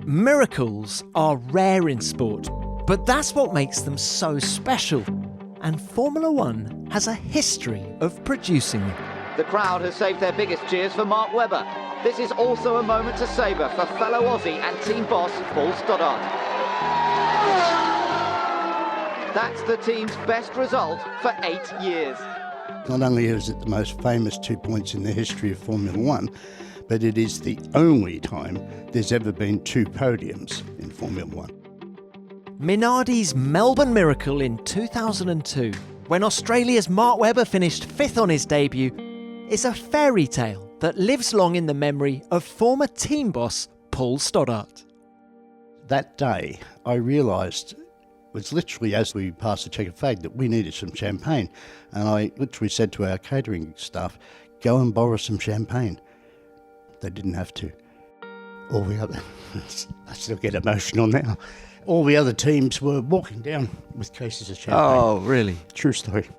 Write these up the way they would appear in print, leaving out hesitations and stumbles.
Miracles are rare in sport, but that's what makes them so special. And Formula One has a history of producing them. The crowd has saved their biggest cheers for Mark Webber. This is also a moment to savour for fellow Aussie and team boss Paul Stoddart. That's the team's best result for 8 years. Not only is it the most famous 2 points in the history of Formula One, but it is the only time there's ever been 2 podiums in Formula One. Minardi's Melbourne Miracle in 2002, when Australia's Mark Webber finished 5th on his debut, is a fairy tale that lives long in the memory of former team boss Paul Stoddart. That day, I realised, it was literally as we passed the checkered flag, that we needed some champagne. And I literally said to our catering staff, go and borrow some champagne. They didn't have to. All the other, I still get emotional now. All the other teams were walking down with cases of champagne. Oh, really? True story.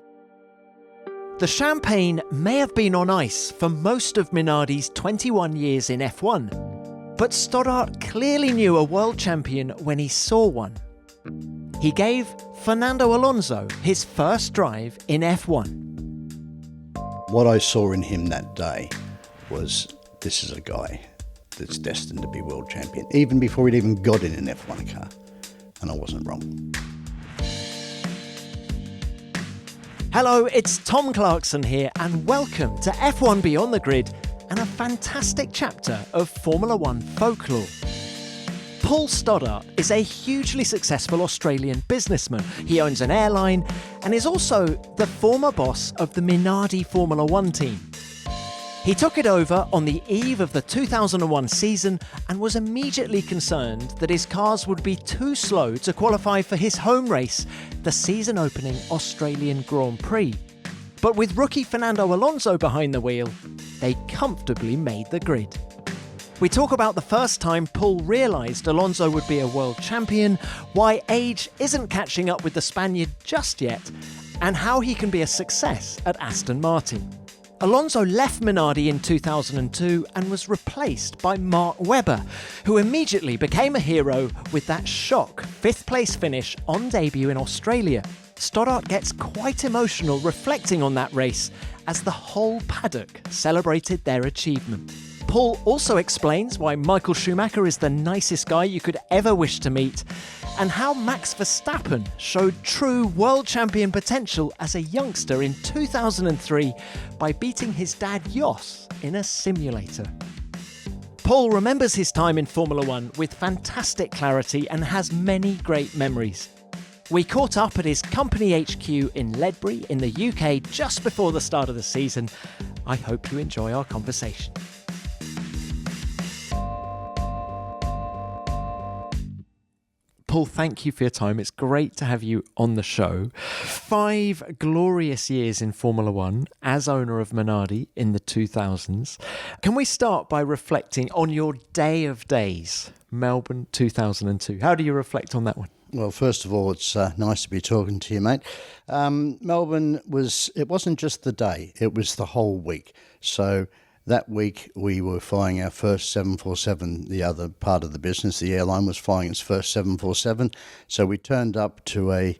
The champagne may have been on ice for most of Minardi's 21 years in F1, but Stoddart clearly knew a world champion when he saw one. He gave Fernando Alonso his first drive in F1. What I saw in him that day was, this is a guy that's destined to be world champion, even before he'd even got in an F1 car. And I wasn't wrong. Hello, it's Tom Clarkson here, and welcome to F1 Beyond the Grid and a fantastic chapter of Formula One folklore. Paul Stoddart is a hugely successful Australian businessman. He owns an airline and is also the former boss of the Minardi Formula One team. He took it over on the eve of the 2001 season and was immediately concerned that his cars would be too slow to qualify for his home race, the season-opening Australian Grand Prix. But with rookie Fernando Alonso behind the wheel, they comfortably made the grid. We talk about the first time Paul realised Alonso would be a world champion, why age isn't catching up with the Spaniard just yet, and how he can be a success at Aston Martin. Alonso left Minardi in 2002 and was replaced by Mark Webber, who immediately became a hero with that shock 5th place finish on debut in Australia. Stoddart gets quite emotional reflecting on that race as the whole paddock celebrated their achievement. Paul also explains why Michael Schumacher is the nicest guy you could ever wish to meet, and how Max Verstappen showed true world champion potential as a youngster in 2003 by beating his dad Jos in a simulator. Paul remembers his time in Formula One with fantastic clarity and has many great memories. We caught up at his company HQ in Ledbury in the UK just before the start of the season. I hope you enjoy our conversation. Paul, thank you for your time. It's great to have you on the show. 5 glorious years in Formula One as owner of Minardi in the 2000s. Can we start by reflecting on your day of days, Melbourne 2002? How do you reflect on that one? Well, first of all, it's nice to be talking to you, mate. Melbourne it wasn't just the day, it was the whole week. So that week we were flying our first 747, the other part of the business, the airline was flying its first 747. So we turned up to a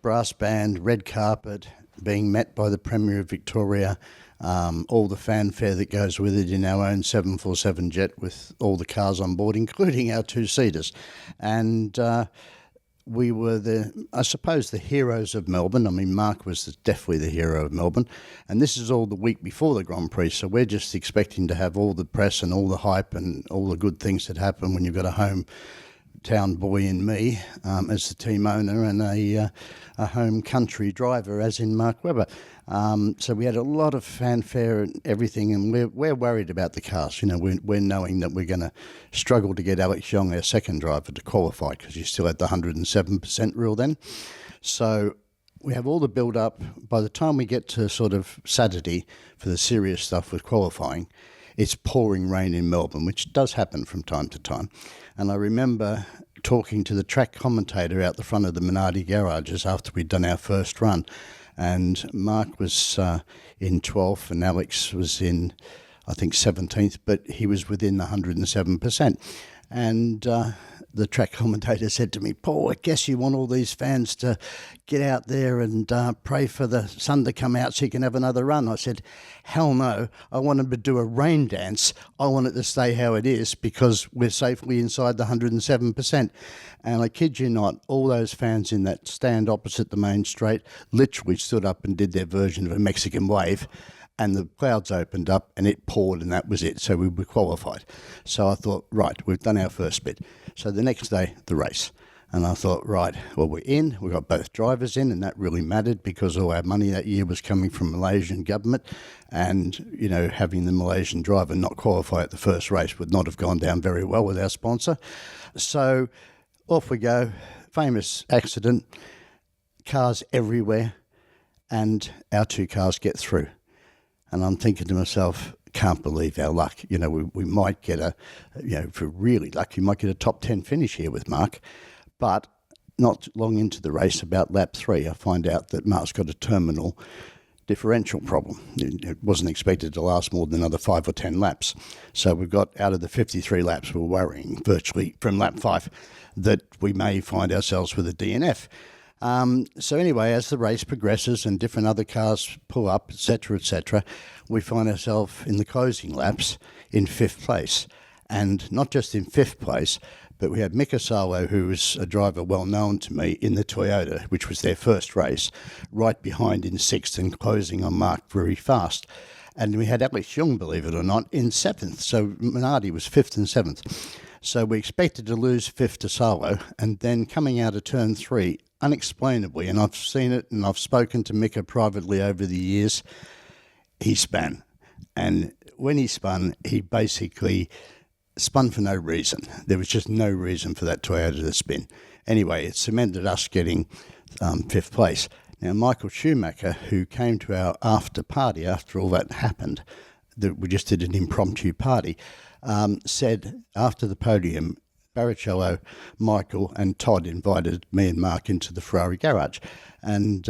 brass band, red carpet, being met by the Premier of Victoria, all the fanfare that goes with it in our own 747 jet with all the cars on board, including our 2-seaters. And we were I suppose, the heroes of Melbourne. I mean, Mark was definitely the hero of Melbourne. And this is all the week before the Grand Prix, so we're just expecting to have all the press and all the hype and all the good things that happen when you've got a hometown boy in me as the team owner and a home country driver, as in Mark Webber. So we had a lot of fanfare and everything, and we're worried about the cars. You know, we're knowing that we're going to struggle to get Alex Young, our second driver, to qualify because you still had the 107% rule then. So we have all the build-up. By the time we get to sort of Saturday for the serious stuff with qualifying, it's pouring rain in Melbourne, which does happen from time to time. And I remember talking to the track commentator out the front of the Minardi garages after we'd done our first run. And Mark was in 12th and Alex was in, I think, 17th, but he was within the 107%. And the track commentator said to me, "Paul, I guess you want all these fans to get out there and pray for the sun to come out so you can have another run." I said, "Hell no. I want them to do a rain dance. I want it to stay how it is because we're safely inside the 107%. And I kid you not, all those fans in that stand opposite the main straight literally stood up and did their version of a Mexican wave. And the clouds opened up and it poured and that was it. So we were qualified. So I thought, right, we've done our first bit. So the next day, the race. And I thought, right, well, we're in. We got both drivers in, and that really mattered because all our money that year was coming from Malaysian government. And, you know, having the Malaysian driver not qualify at the first race would not have gone down very well with our sponsor. So off we go. Famous accident. Cars everywhere. And our two cars get through. And I'm thinking to myself, can't believe our luck. You know, we might get if we're really lucky, we might get a top 10 finish here with Mark. But not long into the race, about lap 3, I find out that Mark's got a terminal differential problem. It wasn't expected to last more than another 5 or 10 laps. So we've got, out of the 53 laps, we're worrying virtually from lap 5 that we may find ourselves with a DNF. So anyway, as the race progresses and different other cars pull up, etc., we find ourselves in the closing laps in 5th place. And not just in 5th place, but we had Mika Salo, who was a driver well known to me, in the Toyota, which was their first race, right behind in 6th and closing on Mark very fast. And we had Alex Young, believe it or not, in 7th. So Minardi was 5th and 7th. So we expected to lose 5th to Salo, and then coming out of turn 3, unexplainably, and I've seen it and I've spoken to Mika privately over the years, he spun. And when he spun, he basically spun for no reason. There was just no reason for that Toyota to spin. Anyway, it cemented us getting 5th place. Now, Michael Schumacher, who came to our after party after all that happened, that we just did an impromptu party, said after the podium, Barrichello, Michael and Todd invited me and Mark into the Ferrari garage. And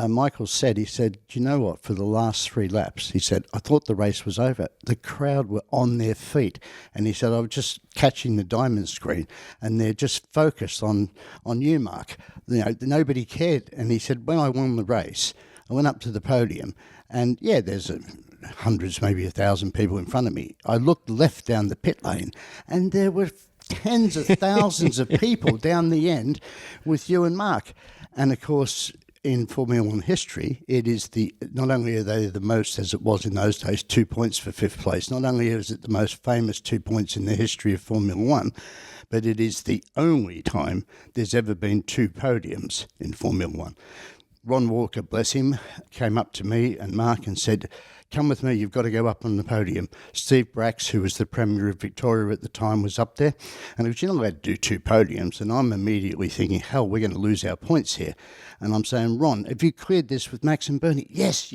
Michael said, he said, "Do you know what, for the last 3 laps," he said, "I thought the race was over. The crowd were on their feet." And he said, "I was just catching the diamond screen and they're just focused on you, Mark. You know, nobody cared." And he said, "When I won the race, I went up to the podium and yeah, there's hundreds, maybe 1,000 people in front of me. I looked left down the pit lane and there were tens of thousands of people down the end with you and Mark." And of course, in Formula One history, it is not only are they the most, as it was in those days, 2 points for 5th place, not only is it the most famous 2 points in the history of Formula One, but it is the only time there's ever been 2 podiums in Formula One. Ron Walker, bless him, came up to me and Mark and said, "Come with me, you've got to go up on the podium." Steve Brax, who was the Premier of Victoria at the time, was up there. And if you're not allowed to do 2 podiums, and I'm immediately thinking, hell, we're going to lose our points here. And I'm saying, "Ron, have you cleared this with Max and Bernie?" Yes,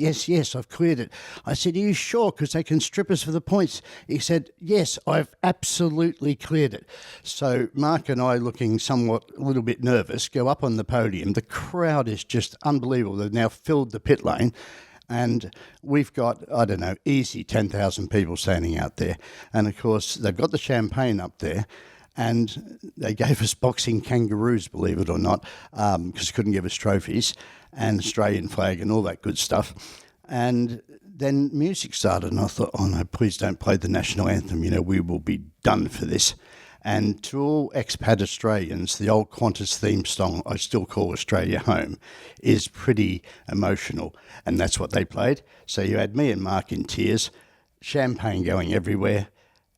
I've cleared it." I said, "Are you sure? Because they can strip us for the points." He said, "Yes, I've absolutely cleared it." So Mark and I, looking somewhat a little bit nervous, go up on the podium. The crowd is just unbelievable. They've now filled the pit lane. And we've got, I don't know, easy 10,000 people standing out there. And, of course, they've got the champagne up there. And they gave us boxing kangaroos, believe it or not, because they couldn't give us trophies, and Australian flag and all that good stuff. And then music started, and I thought, oh, no, please don't play the national anthem. You know, we will be done for this. And to all expat Australians, the old Qantas theme song, "I Still Call Australia Home," is pretty emotional. And that's what they played. So you had me and Mark in tears, champagne going everywhere,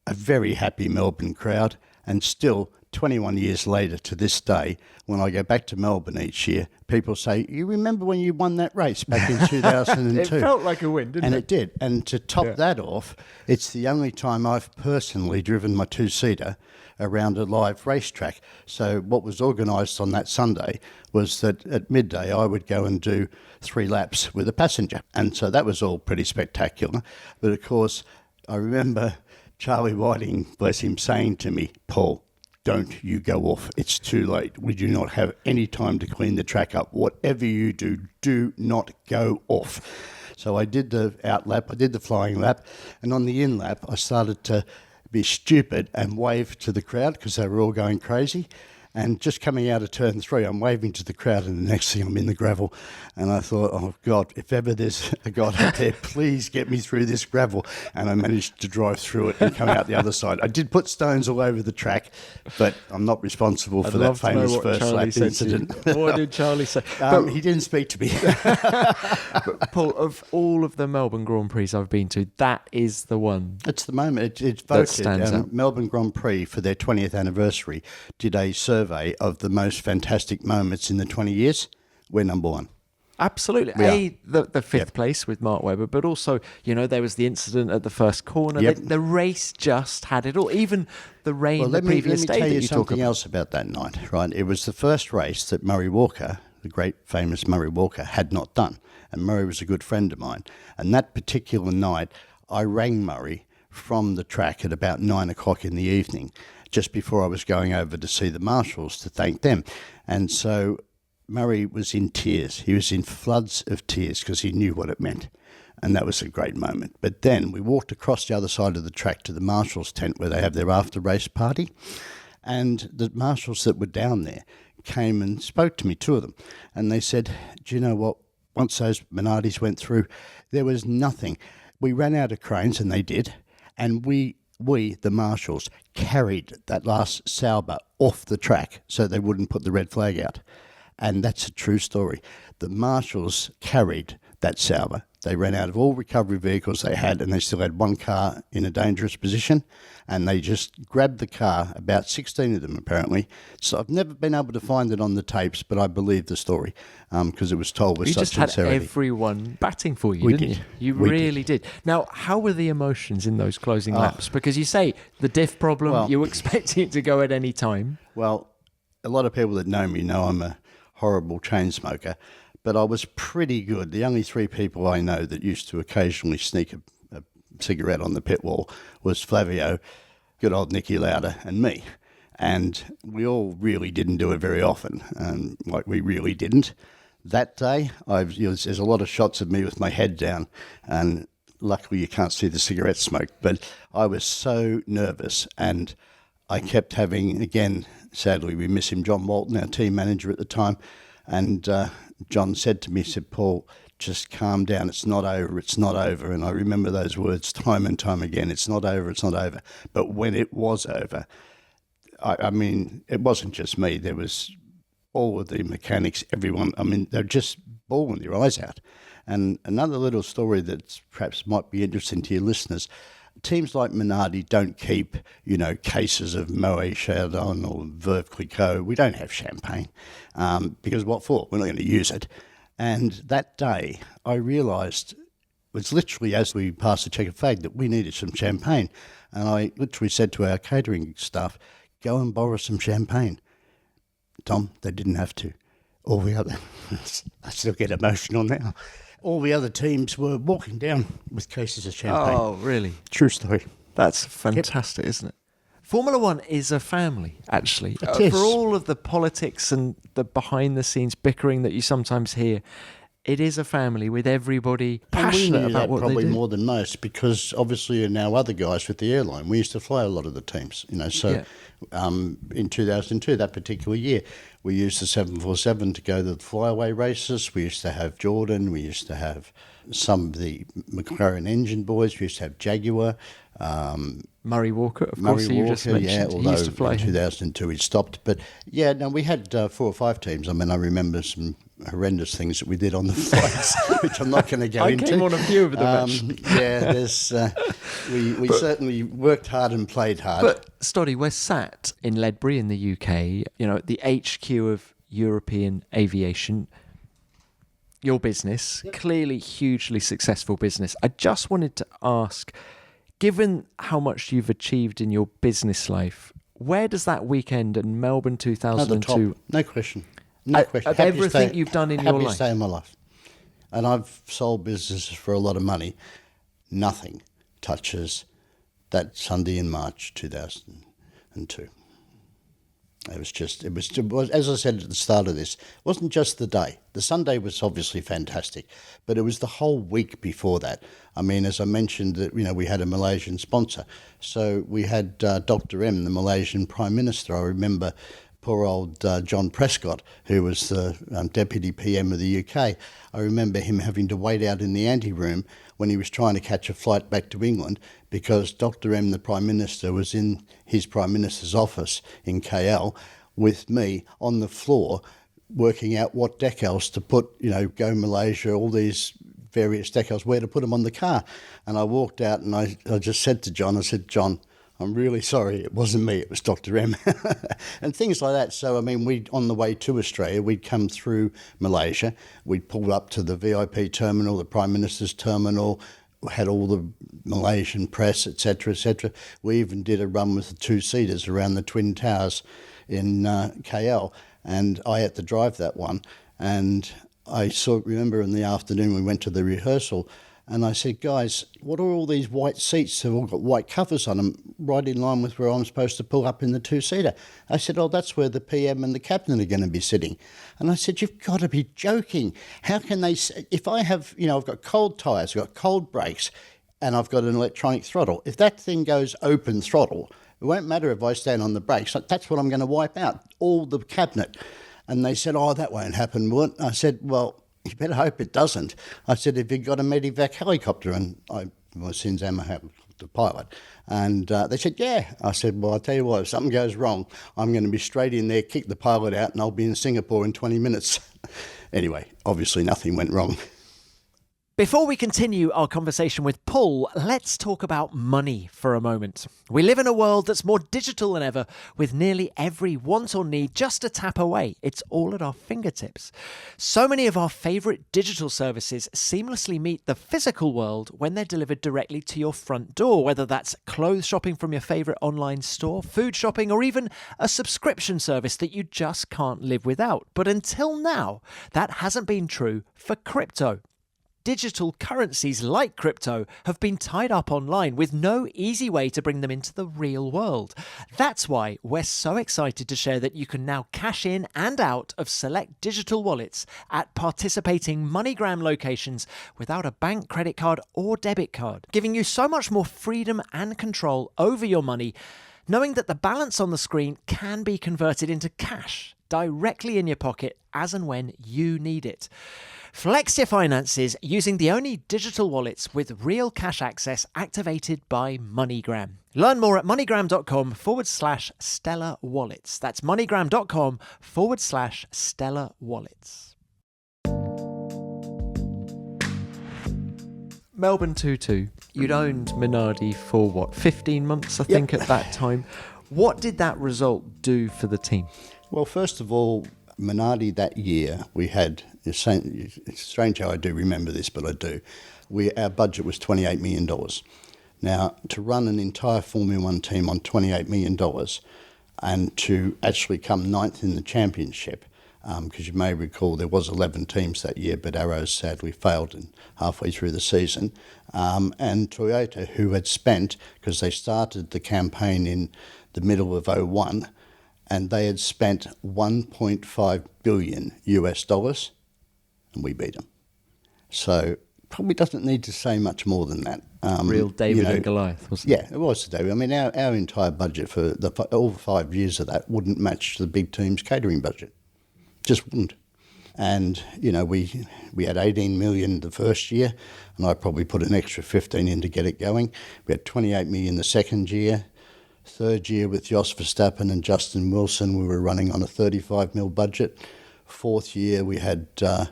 a very happy Melbourne crowd, and still 21 years later to this day, when I go back to Melbourne each year, people say, "You remember when you won that race back in 2002? It felt like a win, didn't it? And it did. And to top that off, it's the only time I've personally driven my 2-seater around a live racetrack. So what was organised on that Sunday was that at midday I would go and do 3 laps with a passenger. And so that was all pretty spectacular. But of course, I remember Charlie Whiting, bless him, saying to me, "Paul, don't you go off. It's too late. We do not have any time to clean the track up. Whatever you do, do not go off." So I did the out lap, I did the flying lap, and on the in lap, I started to be stupid and wave to the crowd because they were all going crazy. And just coming out of turn 3, I'm waving to the crowd, and the next thing I'm in the gravel. And I thought, oh, God, if ever there's a God out there, please get me through this gravel. And I managed to drive through it and come out the other side. I did put stones all over the track, but I'm not responsible for that famous first lap incident. What did Charlie say? He didn't speak to me. But Paul, of all of the Melbourne Grand Prix I've been to, that is the one. It's the moment. It's That stands voted. out. Melbourne Grand Prix, for their 20th anniversary, did a survey of the most fantastic moments in the 20 years. We're number one. Absolutely. The fifth place with Mark Webber, but also, there was the incident at the first corner. Yep. The race just had it all. Even the rain Well, the previous let me day tell that you you talk something about. else about that night, right? It was the first race that Murray Walker, the great famous Murray Walker, had not done. And Murray was a good friend of mine. And that particular night, I rang Murray from the track at about 9 o'clock in the evening, just before I was going over to see the marshals to thank them. And so Murray was in tears. He was in floods of tears because he knew what it meant. And that was a great moment. But then we walked across the other side of the track to the marshals' tent where they have their after-race party. And the marshals that were down there came and spoke to me, 2 of them. And they said, do you know what? Once those Minardis went through, there was nothing. We ran out of cranes, and they did. And we, the marshals, carried that last Sauber off the track so they wouldn't put the red flag out. And that's a true story. The marshals carried that Sauber. They ran out of all recovery vehicles they had, and they still had one car in a dangerous position, and they just grabbed the car, about 16 of them apparently. So I've never been able to find it on the tapes, but I believe the story because it was told with You such just had sincerity. everyone batting for you, We didn't did. you? You We really did. Now, how were the emotions in those closing laps? Because you say the diff problem, Well- you were expecting it to go at any time. Well, a lot of people that know me know I'm a horrible chain smoker, but I was pretty good. The only 3 people I know that used to occasionally sneak a cigarette on the pit wall was Flavio, good old Nicky Lauda, and me. And we all really didn't do it very often, we really didn't. That day, there's a lot of shots of me with my head down, and luckily you can't see the cigarette smoke, but I was so nervous, and I kept having, again, sadly we miss him, John Walton, our team manager at the time, and John said to me, he said, Paul, just calm down, it's not over, it's not over. And I remember those words time and time again, it's not over, it's not over. But when it was over, I mean, it wasn't just me, there was all of the mechanics, everyone, I mean, they're just bawling their eyes out. And another little story that perhaps might be interesting to your listeners, teams like Minardi don't keep, cases of Moet Chandon or Veuve Clicquot. We don't have champagne because what for? We're not going to use it. And that day, I realised, it was literally as we passed the checkered flag, that we needed some champagne. And I literally said to our catering staff, go and borrow some champagne. Tom, they didn't have to. All the other, I still get emotional now. All the other teams were walking down with cases of champagne. Oh, really? True story. That's fantastic, isn't it? Formula One is a family, actually. It is. For all of the politics and the behind-the-scenes bickering that you sometimes hear, it is a family with everybody passionate and we knew about that what probably they do. more than most because obviously now other guys with the airline, we used to fly a lot of the teams, So in 2002, that particular year, we used the 747 to go to the flyaway races. We used to have Jordan. We used to have some of the McLaren engine boys. We used to have Jaguar. Murray Walker, of Murray course, you Walker, just mentioned. although He used to fly in him. 2002 he stopped. But we had 4 or 5 teams. I mean, I remember some horrendous things that we did on the flights, which I'm not going to go into. I came on a few of them, actually. We certainly worked hard and played hard. But, Stoddy, we're sat in Ledbury in the UK, the HQ of European aviation. Your business, clearly hugely successful business. I just wanted to ask, given how much you've achieved in your business life, where does that weekend in Melbourne At the 2002... top, no question. No question. Of Happiest everything day- you've done in your happiest life. day of my life. And I've sold businesses for a lot of money. Nothing touches that Sunday in March 2002. It was, as I said at the start of this, it wasn't just the day. The Sunday was obviously fantastic, but it was the whole week before that. I mean, as I mentioned, that we had a Malaysian sponsor. So we had Dr. M, the Malaysian Prime Minister. I remember poor old John Prescott, who was the Deputy PM of the UK. I remember him having to wait out in the anteroom when he was trying to catch a flight back to England because Dr. M, the Prime Minister, was in his Prime Minister's office in KL with me on the floor working out what decals to put, Go Malaysia, all these various decals, where to put them on the car. And I walked out and I just said to John, John, I'm really sorry, it wasn't me, it was Dr. M. And things like that. So, I mean, on the way to Australia, we'd come through Malaysia, we'd pulled up to the VIP terminal, the Prime Minister's terminal, had all the Malaysian press, etc., etc. We even did a run with the two-seaters around the Twin Towers in KL, and I had to drive that one. And I remember in the afternoon we went to the rehearsal, and I said, guys, what are all these white seats? They've all got white covers on them, right in line with where I'm supposed to pull up in the two-seater. I said, oh, that's where the PM and the captain are going to be sitting. And I said, you've got to be joking. How can they, if I have, I've got cold tyres, I've got cold brakes, and I've got an electronic throttle. If that thing goes open throttle, it won't matter if I stand on the brakes. That's what I'm going to wipe out, all the cabinet. And they said, oh, that won't happen, won't? I said, well, you better hope it doesn't. I said, have you got a medevac helicopter? And since I'm the pilot. And they said, yeah. I said, well, I'll tell you what, if something goes wrong, I'm going to be straight in there, kick the pilot out, and I'll be in Singapore in 20 minutes. Anyway, obviously nothing went wrong. Before we continue our conversation with Paul, let's talk about money for a moment. We live in a world that's more digital than ever, with nearly every want or need just a tap away. It's all at our fingertips. So many of our favourite digital services seamlessly meet the physical world when they're delivered directly to your front door, whether that's clothes shopping from your favourite online store, food shopping, or even a subscription service that you just can't live without. But until now, that hasn't been true for crypto. Digital currencies like crypto have been tied up online with no easy way to bring them into the real world. That's why we're so excited to share that you can now cash in and out of select digital wallets at participating MoneyGram locations without a bank credit card or debit card, giving you so much more freedom and control over your money, knowing that the balance on the screen can be converted into cash directly in your pocket as and when you need it. Flex your finances using the only digital wallets with real cash access activated by MoneyGram. Learn more at moneygram.com/Stellar Wallets. That's moneygram.com/Stellar Wallets. Melbourne 2-2. You'd owned Minardi for 15 months, I think, at that time. What did that result do for the team? Well, first of all, Minardi that year, we had, it's strange how I do remember this, but I do. Our budget was $28 million. Now, to run an entire Formula One team on $28 million and to actually come ninth in the championship, because you may recall there was 11 teams that year, but Arrows sadly failed halfway through the season. And Toyota, who had spent, because they started the campaign in the middle of 2001, and they had spent $1.5 billion US, and we beat them. So probably doesn't need to say much more than that. Real David and Goliath, wasn't it? Yeah, it was David. I mean, our entire budget for all 5 years of that wouldn't match the big team's catering budget. Just wouldn't. And, we had 18 million the first year, and I probably put an extra 15 in to get it going. We had 28 million the second year. Third year with Jos Verstappen and Justin Wilson, we were running on a 35 mil budget. Fourth year, we had a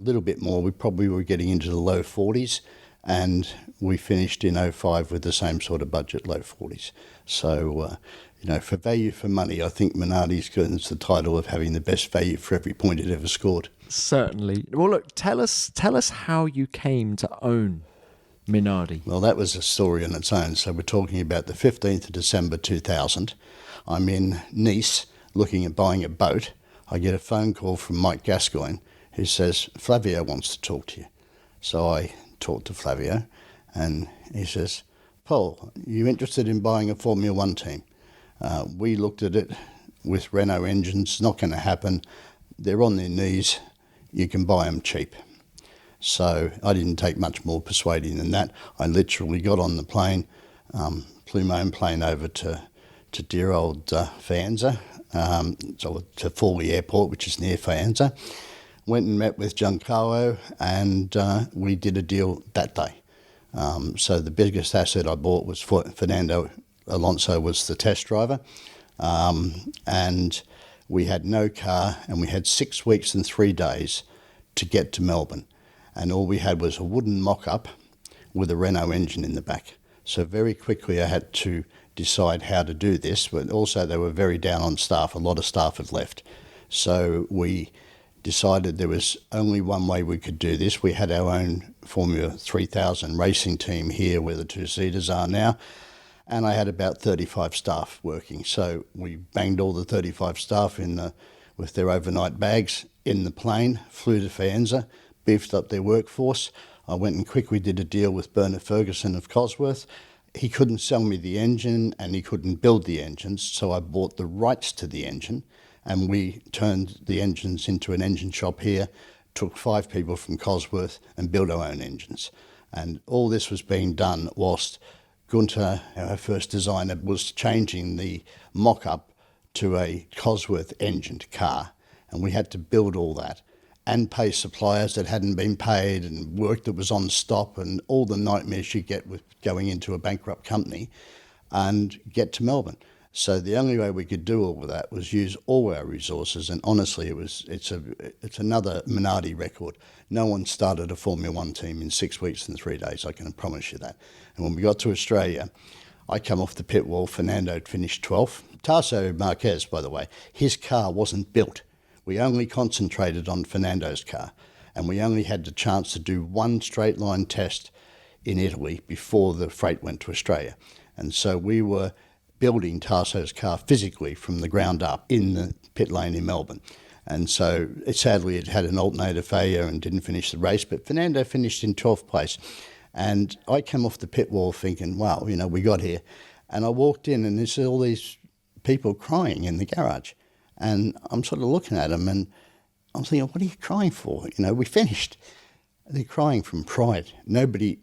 little bit more. We probably were getting into the low 40s, and we finished in 2005 with the same sort of budget, low 40s. So, for value for money, I think Minardi's got the title of having the best value for every point it ever scored. Certainly. Well, look, tell us how you came to own Minardi. Well, that was a story on its own. So we're talking about the 15th of December 2000. I'm in Nice looking at buying a boat. I get a phone call from Mike Gascoigne who says, Flavio wants to talk to you. So I talk to Flavio and he says, Paul, are you interested in buying a Formula One team? We looked at it. with Renault engines. Not going to happen. They're on their knees. You can buy them cheap. So I didn't take much more persuading than that. I literally got on the plane, flew my own plane over to dear old Faenza, to Fawley Airport, which is near Faenza. Went and met with Giancarlo, and we did a deal that day. So the biggest asset I bought was Fernando Alonso was the test driver, and we had no car, and we had 6 weeks and 3 days to get to Melbourne. And all we had was a wooden mock-up with a Renault engine in the back. So very quickly I had to decide how to do this, but also they were very down on staff. A lot of staff had left. So we decided there was only one way we could do this. We had our own Formula 3000 racing team here where the two-seaters are now, and I had about 35 staff working. So we banged all the 35 staff with their overnight bags in the plane, flew to Faenza, beefed up their workforce. I went and quickly did a deal with Bernard Ferguson of Cosworth. He couldn't sell me the engine and he couldn't build the engines, so I bought the rights to the engine, and we turned the engines into an engine shop here, took 5 people from Cosworth and built our own engines. And all this was being done whilst Gunther, our first designer, was changing the mock-up to a Cosworth engined car, and we had to build all that and pay suppliers that hadn't been paid and work that was on stop and all the nightmares you get with going into a bankrupt company, and get to Melbourne. So the only way we could do all of that was use all our resources, and honestly, it's another Minardi record. No one started a Formula One team in 6 weeks and 3 days, I can promise you that. And when we got to Australia, I come off the pit wall, Fernando had finished 12th. Tarso Marquez, by the way, his car wasn't built. We only concentrated on Fernando's car, and we only had the chance to do one straight line test in Italy before the freight went to Australia. And so we were building Tarso's car physically from the ground up in the pit lane in Melbourne. And so sadly it had an alternator failure and didn't finish the race, but Fernando finished in 12th place. And I came off the pit wall thinking, wow, we got here. And I walked in and there's all these people crying in the garage. And I'm sort of looking at them and I'm thinking, what are you crying for? We finished. They're crying from pride. Nobody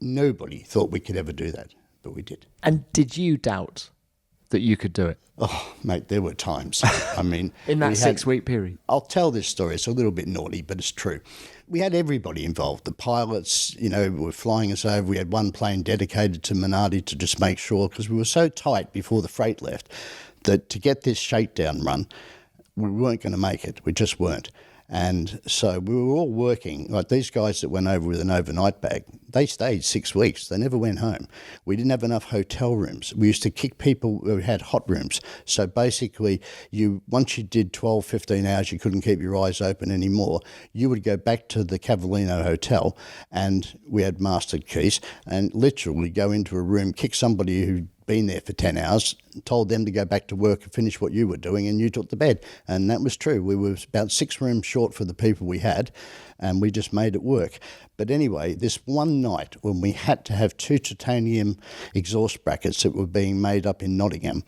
thought we could ever do that, but we did. And did you doubt that you could do it? Oh, mate, there were times. I mean... in that 6-week period? I'll tell this story. It's a little bit naughty, but it's true. We had everybody involved. The pilots, were flying us over. We had one plane dedicated to Minardi to just make sure, because we were so tight before the freight left, that to get this shakedown run, we weren't going to make it. We just weren't. And so we were all working. Like these guys that went over with an overnight bag, they stayed 6 weeks. They never went home. We didn't have enough hotel rooms. We used to kick people who had hot rooms. So basically, once you did 12, 15 hours, you couldn't keep your eyes open anymore. You would go back to the Cavallino Hotel, and we had mastered keys, and literally go into a room, kick somebody who'd been there for 10 hours, told them to go back to work and finish what you were doing, and you took the bed. And that was true. We were about 6 rooms short for the people we had, and we just made it work. But anyway, this one night when we had to have 2 titanium exhaust brackets that were being made up in Nottingham,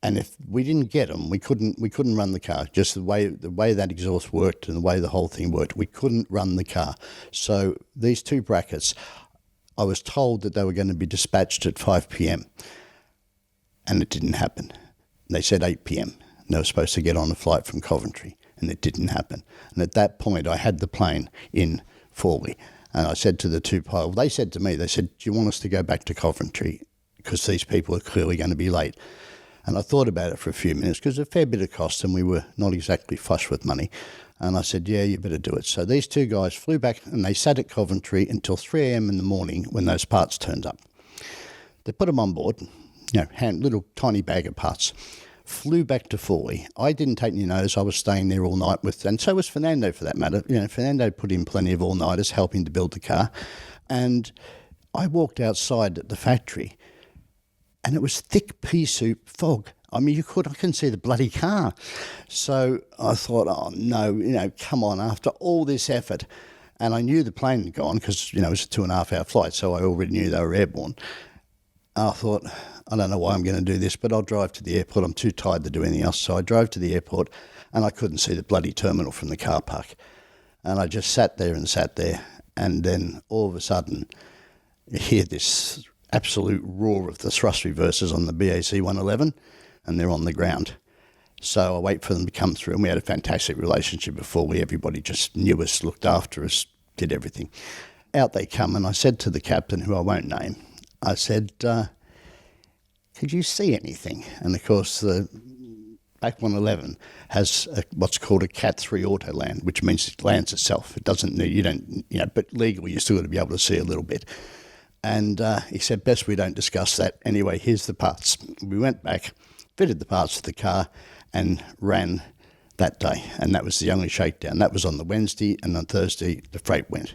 and if we didn't get them, we couldn't run the car. Just the way that exhaust worked and the way the whole thing worked, we couldn't run the car. So these 2 brackets, I was told that they were going to be dispatched at 5 p.m, and it didn't happen. They said 8 p.m. and they were supposed to get on a flight from Coventry, and it didn't happen. And at that point, I had the plane in Fawley, and I said to the 2 pilots, they said to me, do you want us to go back to Coventry? Because these people are clearly going to be late. And I thought about it for a few minutes, because a fair bit of cost, and we were not exactly flush with money. And I said, yeah, you better do it. So these 2 guys flew back, and they sat at Coventry until 3 a.m. in the morning when those parts turned up. They put them on board, little tiny bag of parts, flew back to Fawley. I didn't take any notice. I was staying there all night and so was Fernando for that matter. Fernando put in plenty of all-nighters helping to build the car. And I walked outside at the factory and it was thick pea soup fog. I mean, I couldn't see the bloody car. So I thought, oh no, come on, after all this effort. And I knew the plane had gone because, it was a 2.5-hour flight, so I already knew they were airborne. I thought, I don't know why I'm going to do this, but I'll drive to the airport. I'm too tired to do anything else. So I drove to the airport and I couldn't see the bloody terminal from the car park. And I just sat there. And then all of a sudden, you hear this absolute roar of the thrust reversers on the BAC 111, and they're on the ground. So I wait for them to come through, and we had a fantastic relationship before. Everybody just knew us, looked after us, did everything. Out they come, and I said to the captain, who I won't name, I said, could you see anything? And of course, the BAC 111 has what's called a Cat 3 auto land, which means it lands itself. It doesn't need, but legally you still got to be able to see a little bit. And he said, best we don't discuss that. Anyway, here's the parts. We went back, fitted the parts of the car, and ran that day. And that was the only shakedown. That was on the Wednesday, and on Thursday, the freight went.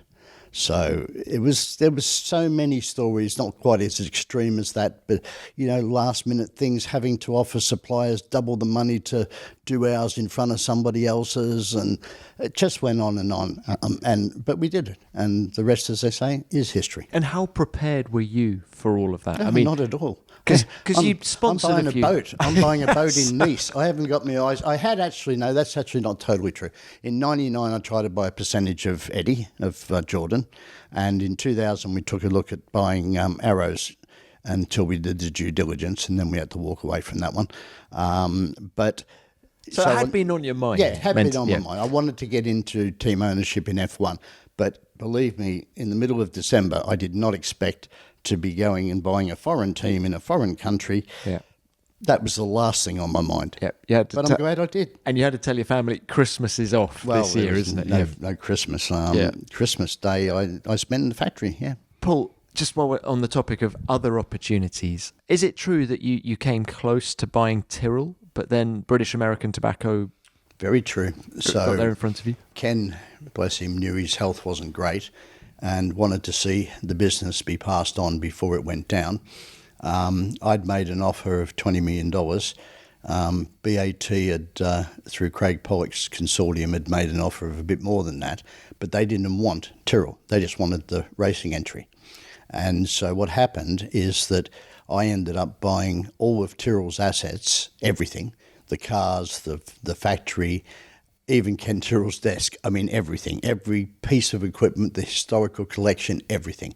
So there was so many stories, not quite as extreme as that, but, last minute things, having to offer suppliers double the money to do ours in front of somebody else's, and it just went on and on. But we did it, and the rest, as they say, is history. And how prepared were you for all of that? No, not at all. Because you sponsored a few. I'm buying a boat in Nice. I haven't got my eyes. I had actually, no, that's actually not totally true. In 99, I tried to buy a percentage of Eddie, of Jordan. And in 2000, we took a look at buying Arrows until we did the due diligence, and then we had to walk away from that one. So it had been on your mind? Yeah, it had been on my mind. I wanted to get into team ownership in F1. But believe me, in the middle of December, I did not expect to be going and buying a foreign team in a foreign country. Yeah. That was the last thing on my mind. Yeah, but I'm glad I did. And you had to tell your family Christmas is off this year, isn't it? No Christmas. Christmas Day I spent in the factory, yeah. Paul, just while we're on the topic of other opportunities, is it true that you came close to buying Tyrrell, but then British American Tobacco... Very true. Got there in front of you? Ken, bless him, knew his health wasn't great and wanted to see the business be passed on before it went down. I'd made an offer of $20 million. BAT had, through Craig Pollock's consortium, had made an offer of a bit more than that, but they didn't want Tyrrell. They just wanted the racing entry. And so what happened is that I ended up buying all of Tyrrell's assets, everything, the cars, the factory, even Ken Tyrrell's desk. I mean, everything, every piece of equipment, the historical collection, everything.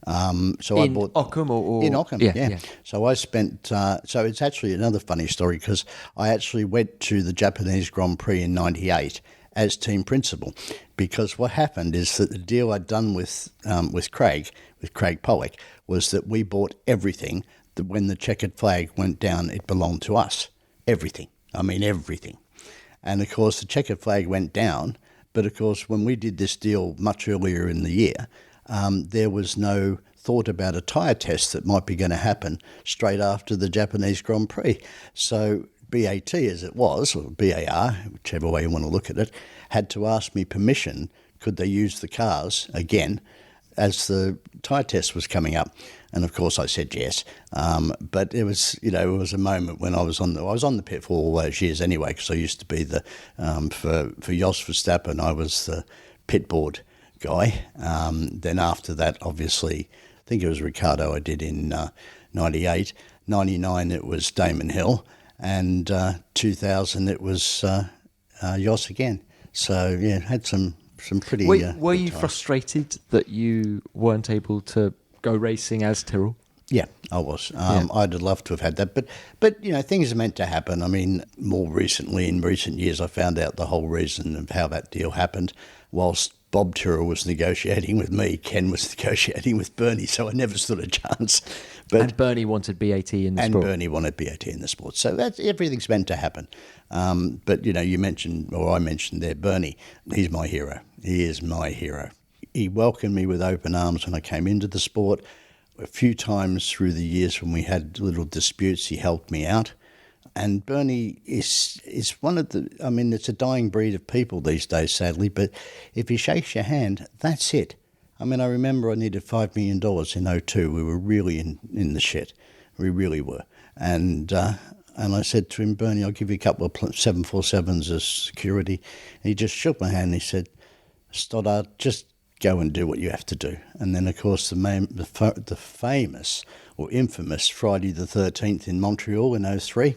So I bought Ockham or in Ockham, yeah. So I spent. So it's actually another funny story because I actually went to the Japanese Grand Prix in '98 as team principal, because what happened is that the deal I'd done with Craig Pollock, was that we bought everything. That when the checkered flag went down, it belonged to us. Everything. I mean, everything. And, of course, the checkered flag went down. But, of course, when we did this deal much earlier in the year, there was no thought about a tyre test that might be going to happen straight after the Japanese Grand Prix. So BAT, as it was, or BAR, whichever way you want to look at it, had to ask me permission, could they use the cars again as the tyre test was coming up. And of course I said yes. But it was, it was a moment when I was on the pit for all those years anyway, because I used to be for Jos Verstappen, I was the pit board guy. Then after that, obviously, I think it was Ricardo I did in 98. 99 it was Damon Hill, and 2000 it was Jos again. So yeah, had some pretty. Were you frustrated that you weren't able to go racing as Tyrrell? Yeah, I was. I'd have loved to have had that, but things are meant to happen. I mean, more recently, in recent years, I found out the whole reason of how that deal happened. Whilst Bob Tyrrell was negotiating with me, Ken was negotiating with Bernie, so I never stood a chance. And Bernie wanted BAT in the sport. And Bernie wanted BAT in the sport. So everything's meant to happen. But, you mentioned, or I mentioned there, Bernie, he's my hero. He is my hero. He welcomed me with open arms when I came into the sport. A few times through the years when we had little disputes, he helped me out. And Bernie is one of the, it's a dying breed of people these days, sadly, but if he shakes your hand, that's it. I remember I needed $5 million in 2002. We were really in the shit. We really were. And I said to him, Bernie, I'll give you a couple of 747s as security. And he just shook my hand and he said, Stoddart, just go and do what you have to do. And then, of course, the famous or infamous Friday the 13th in Montreal in 2003,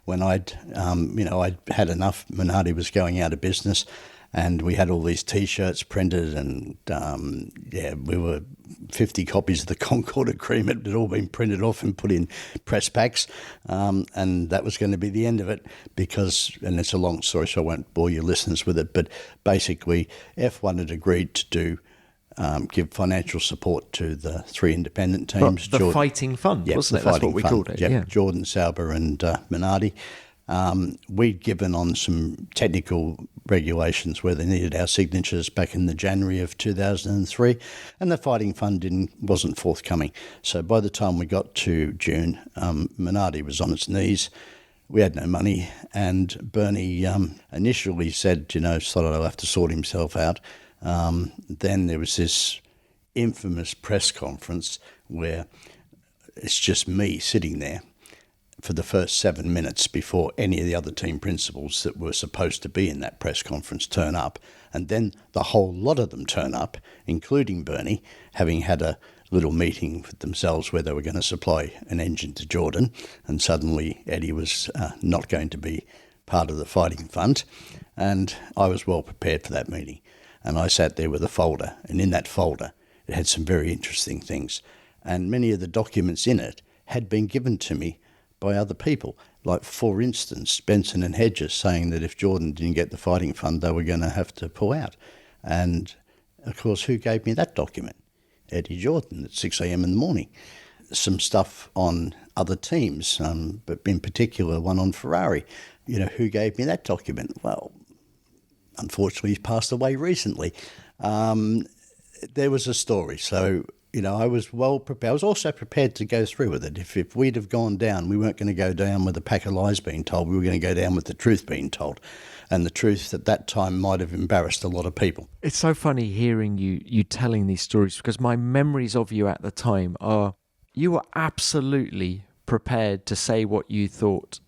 when I'd had enough. Minardi was going out of business, and we had all these T-shirts printed, and we were 50 copies of the Concord Agreement had all been printed off and put in press packs, and that was going to be the end of it and it's a long story, so I won't bore your listeners with it, but basically F1 had agreed to give financial support to the three independent teams. The Fighting Fund, wasn't it? That's what we called it. Yeah, Jordan, Sauber and Minardi. We'd given on some technical regulations where they needed our signatures back in the January of 2003, and the Fighting Fund wasn't forthcoming. So by the time we got to June, Minardi was on its knees. We had no money, and Bernie initially said, Stoddart will have to sort himself out. Then there was this infamous press conference where it's just me sitting there for the first 7 minutes before any of the other team principals that were supposed to be in that press conference turn up. And then the whole lot of them turn up, including Bernie, having had a little meeting with themselves where they were going to supply an engine to Jordan. And suddenly Eddie was not going to be part of the Fighting Fund. And I was well prepared for that meeting. And I sat there with a folder. And in that folder, it had some very interesting things. And many of the documents in it had been given to me by other people, like, for instance, Benson and Hedges saying that if Jordan didn't get the Fighting Fund, they were going to have to pull out. And, of course, who gave me that document? Eddie Jordan at 6 a.m. in the morning. Some stuff on other teams, but in particular one on Ferrari. Who gave me that document? Well, unfortunately, he's passed away recently. There was a story, so I was well prepared. I was also prepared to go through with it. If we'd have gone down, we weren't going to go down with a pack of lies being told. We were going to go down with the truth being told. And the truth at that time might have embarrassed a lot of people. It's so funny hearing you telling these stories, because my memories of you at the time are you were absolutely prepared to say what you thought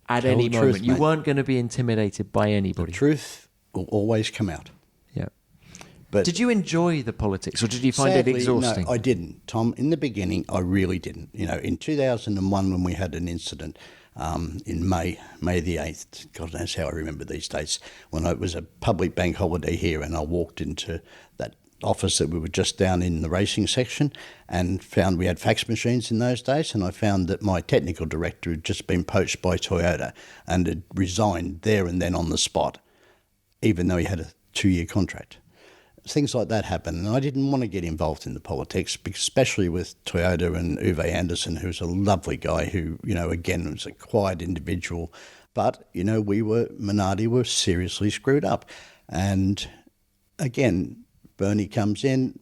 at any moment. You weren't going to be intimidated by anybody. The truth will always come out. But did you enjoy the politics, or did you find it exhausting? No, I didn't, Tom. In the beginning, I really didn't. In 2001, when we had an incident in May the 8th, God knows how I remember these dates, when it was a public bank holiday here, and I walked into that office that we were just down in the racing section and found we had fax machines in those days, and I found that my technical director had just been poached by Toyota and had resigned there and then on the spot, even though he had a 2-year contract. Things like that happen, and I didn't want to get involved in the politics, especially with Toyota and Uwe Anderson, who's a lovely guy who, again, was a quiet individual. But, Minardi were seriously screwed up. And again, Bernie comes in,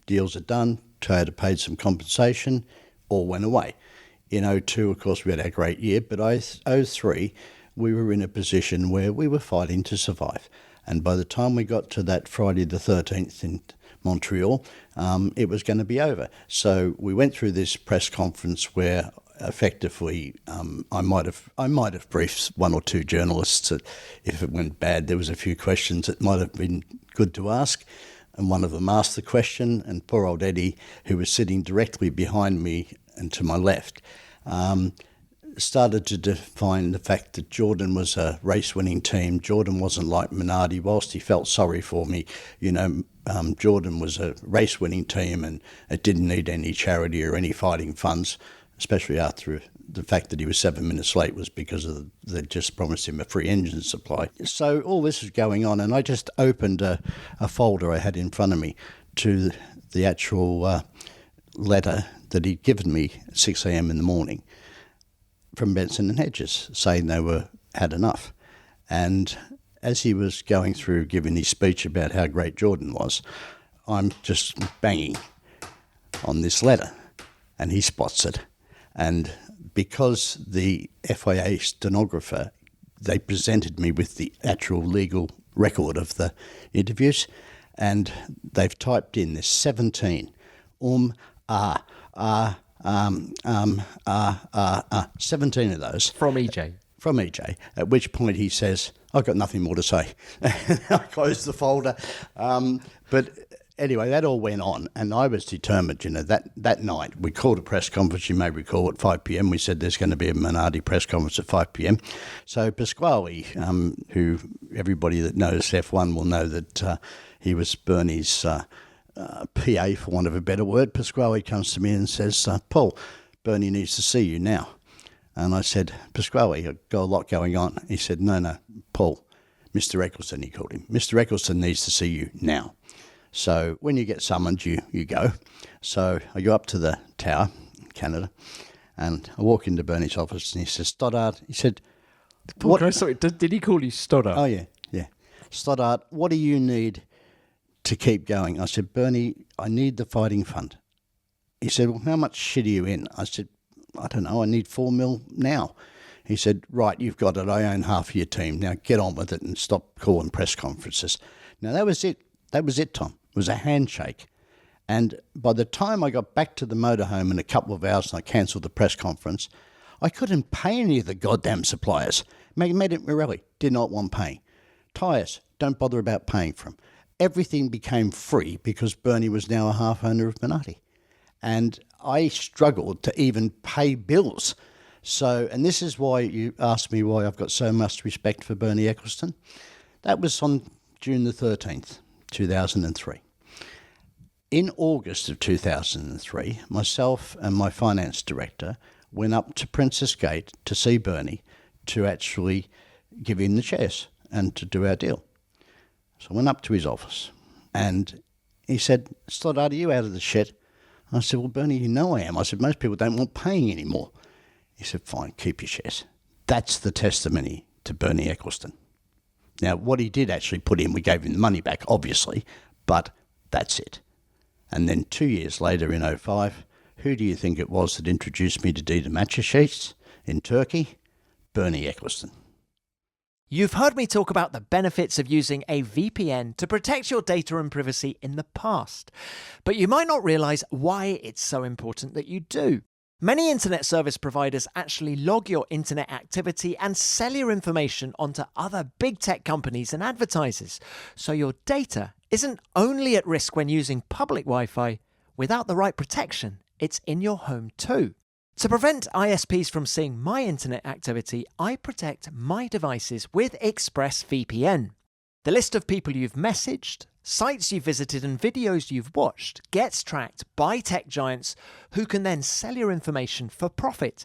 deals are done, Toyota paid some compensation, all went away. In 2002, of course, we had our great year, but 2003, we were in a position where we were fighting to survive. And by the time we got to that Friday the 13th in Montreal, it was going to be over. So we went through this press conference where effectively I might have briefed one or two journalists that if it went bad, there was a few questions that might have been good to ask. And one of them asked the question, and poor old Eddie, who was sitting directly behind me and to my left, started to define the fact that Jordan was a race-winning team. Jordan wasn't like Minardi. Whilst he felt sorry for me, Jordan was a race-winning team and it didn't need any charity or any fighting funds, especially after the fact that he was 7 minutes late was because they just promised him a free engine supply. So all this was going on, and I just opened a folder I had in front of me to the actual letter that he'd given me at 6 a.m. in the morning from Benson and Hedges, saying they had enough. And as he was going through giving his speech about how great Jordan was, I'm just banging on this letter, and he spots it. And because the FIA stenographer, they presented me with the actual legal record of the interviews, and they've typed in this 17, 17 of those. From EJ. From EJ, at which point he says, I've got nothing more to say. I closed the folder. But anyway, that all went on, and I was determined, that night. We called a press conference, you may recall, at 5 p.m. We said there's going to be a Minardi press conference at 5 p.m. So Pasquale, who everybody that knows F1 will know that he was Bernie's PA, for want of a better word. Pasquale comes to me and says, Paul, Bernie needs to see you now. And I said, Pasquale, I've got a lot going on. He said, no, Paul, Mr. Eccleston, he called him. Mr. Eccleston needs to see you now. So when you get summoned, you go. So I go up to the tower in Canada, and I walk into Bernie's office, and he says, Stoddart, he said, Paul, did he call you Stoddart? Oh, yeah. Stoddart, what do you need to keep going? I said, Bernie, I need the fighting fund. He said, well, how much shit are you in? I said, I don't know, I need 4 mil now. He said, right, you've got it. I own half of your team. Now get on with it and stop calling press conferences. Now that was it. That was it, Tom. It was a handshake. And by the time I got back to the motorhome in a couple of hours and I cancelled the press conference, I couldn't pay any of the goddamn suppliers. Made it Morelli, did not want paying. Tyres, don't bother about paying for them. Everything became free because Bernie was now a half owner of Minardi. And I struggled to even pay bills. So, and this is why you asked me why I've got so much respect for Bernie Eccleston. That was on June the 13th, 2003. In August of 2003, myself and my finance director went up to Princess Gate to see Bernie to actually give him the shares and to do our deal. So I went up to his office and he said, Stoddart, are you out of the shit? I said, well, Bernie, you know I am. I said, most people don't want paying anymore. He said, fine, keep your shares. That's the testimony to Bernie Eccleston. Now, what he did actually put in, we gave him the money back, obviously, but that's it. And then 2 years later in 2005, who do you think it was that introduced me to Dita Matcha Sheets in Turkey? Bernie Eccleston. You've heard me talk about the benefits of using a VPN to protect your data and privacy in the past, but you might not realise why it's so important that you do. Many internet service providers actually log your internet activity and sell your information onto other big tech companies and advertisers, so your data isn't only at risk when using public Wi-Fi. Without the right protection, it's in your home too. To prevent ISPs from seeing my internet activity, I protect my devices with ExpressVPN. The list of people you've messaged, sites you've visited and videos you've watched gets tracked by tech giants who can then sell your information for profit.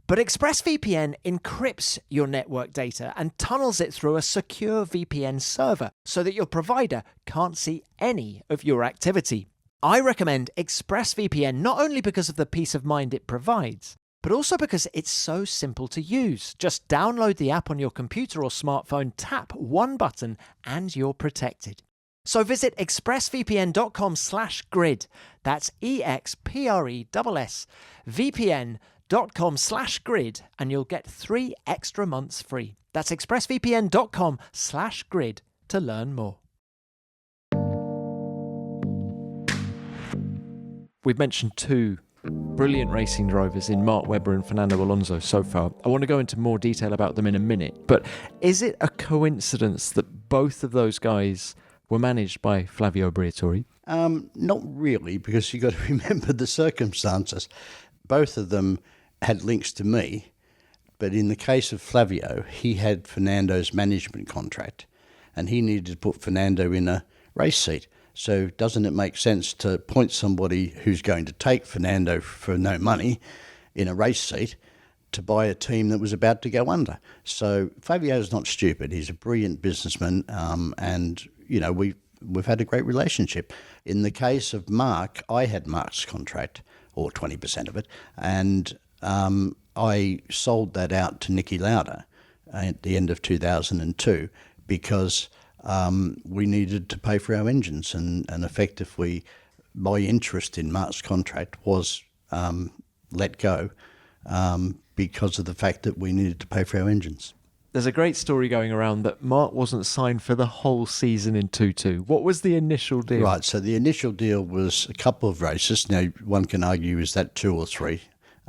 But ExpressVPN encrypts your network data and tunnels it through a secure VPN server so that your provider can't see any of your activity. I recommend ExpressVPN not only because of the peace of mind it provides, but also because it's so simple to use. Just download the app on your computer or smartphone, tap one button, and you're protected. So visit expressvpn.com/grid. That's EXPRESS VPN.com/grid, and you'll get 3 extra months free. That's expressvpn.com/grid to learn more. We've mentioned 2 brilliant racing drivers in Mark Webber and Fernando Alonso so far. I want to go into more detail about them in a minute, but is it a coincidence that both of those guys were managed by Flavio Briatore? Not really, because you've got to remember the circumstances. Both of them had links to me, but in the case of Flavio, he had Fernando's management contract, and he needed to put Fernando in a race seat. So doesn't it make sense to point somebody who's going to take Fernando for no money in a race seat to buy a team that was about to go under? So Flavio's not stupid. He's a brilliant businessman, and we've had a great relationship. In the case of Mark, I had Mark's contract, or 20% of it, and I sold that out to Niki Lauda at the end of 2002 because we needed to pay for our engines, and effectively my interest in Mark's contract was let go because of the fact that we needed to pay for our engines. There's a great story going around that Mark wasn't signed for the whole season in 2-2. What was the initial deal? Right, so the initial deal was a couple of races. Now, one can argue, is that 2 or 3?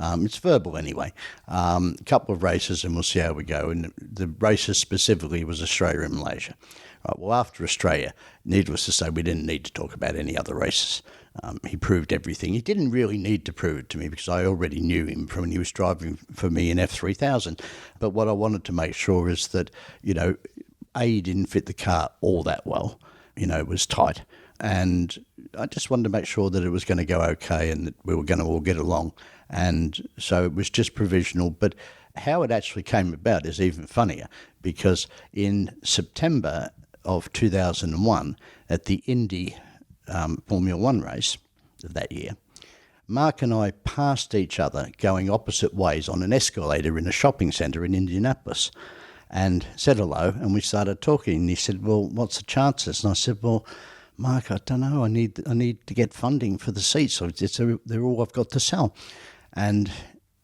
It's verbal anyway. A couple of races and we'll see how we go. And the races specifically was Australia and Malaysia. Right, well, after Australia, needless to say, we didn't need to talk about any other races. He proved everything. He didn't really need to prove it to me because I already knew him from when he was driving for me in F3000. But what I wanted to make sure is that, he didn't fit the car all that well. It was tight. And I just wanted to make sure that it was going to go okay and that we were going to all get along. And so it was just provisional. But how it actually came about is even funnier, because in September of 2001, at the Indy Formula One race of that year, Mark and I passed each other going opposite ways on an escalator in a shopping centre in Indianapolis, and said hello, and we started talking. And he said, well, what's the chances? And I said, well, Mark, I don't know. I need to get funding for the seats. So they're all I've got to sell. And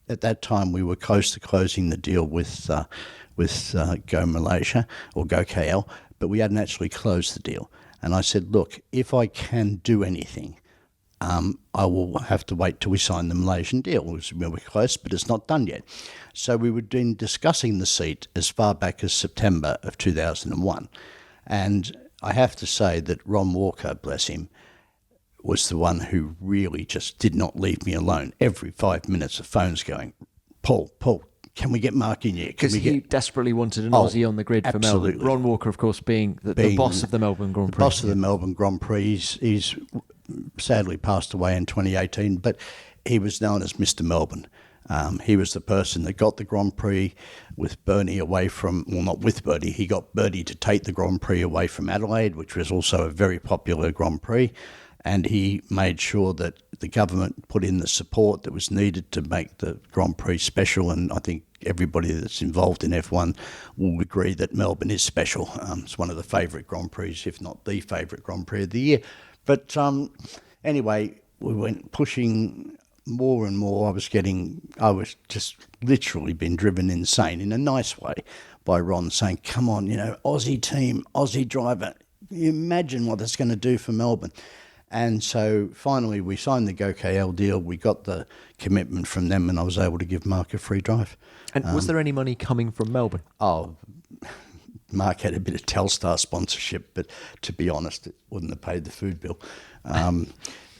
at that time, we were close to closing the deal with Go Malaysia or Go KL, but we hadn't actually closed the deal. And I said, look, if I can do anything, I will have to wait till we sign the Malaysian deal. We're close, but it's not done yet. So we were discussing the seat as far back as September of 2001. And I have to say that Ron Walker, bless him, was the one who really just did not leave me alone. Every 5 minutes, the phone's going, Paul, can we get Mark in here? Because he desperately wanted an Aussie on the grid for Melbourne. Ron Walker, of course, being the boss of the Melbourne Grand Prix. The boss of the Melbourne Grand Prix. He's sadly passed away in 2018, but he was known as Mr. Melbourne. He was the person that got the Grand Prix with Bernie away from, well, not with Bernie, he got Bernie to take the Grand Prix away from Adelaide, which was also a very popular Grand Prix. And he made sure that the government put in the support that was needed to make the Grand Prix special. And I think everybody that's involved in F1 will agree that Melbourne is special. It's one of the favourite Grand Prix, if not the favourite Grand Prix of the year. But anyway, we went pushing more and more. I was just literally being driven insane in a nice way by Ron saying, come on, Aussie team, Aussie driver. Can you imagine what that's going to do for Melbourne? And so finally we signed the Go KL deal. We got the commitment from them and I was able to give Mark a free drive. And was there any money coming from Melbourne? Oh, Mark had a bit of Telstar sponsorship, but to be honest, it wouldn't have paid the food bill.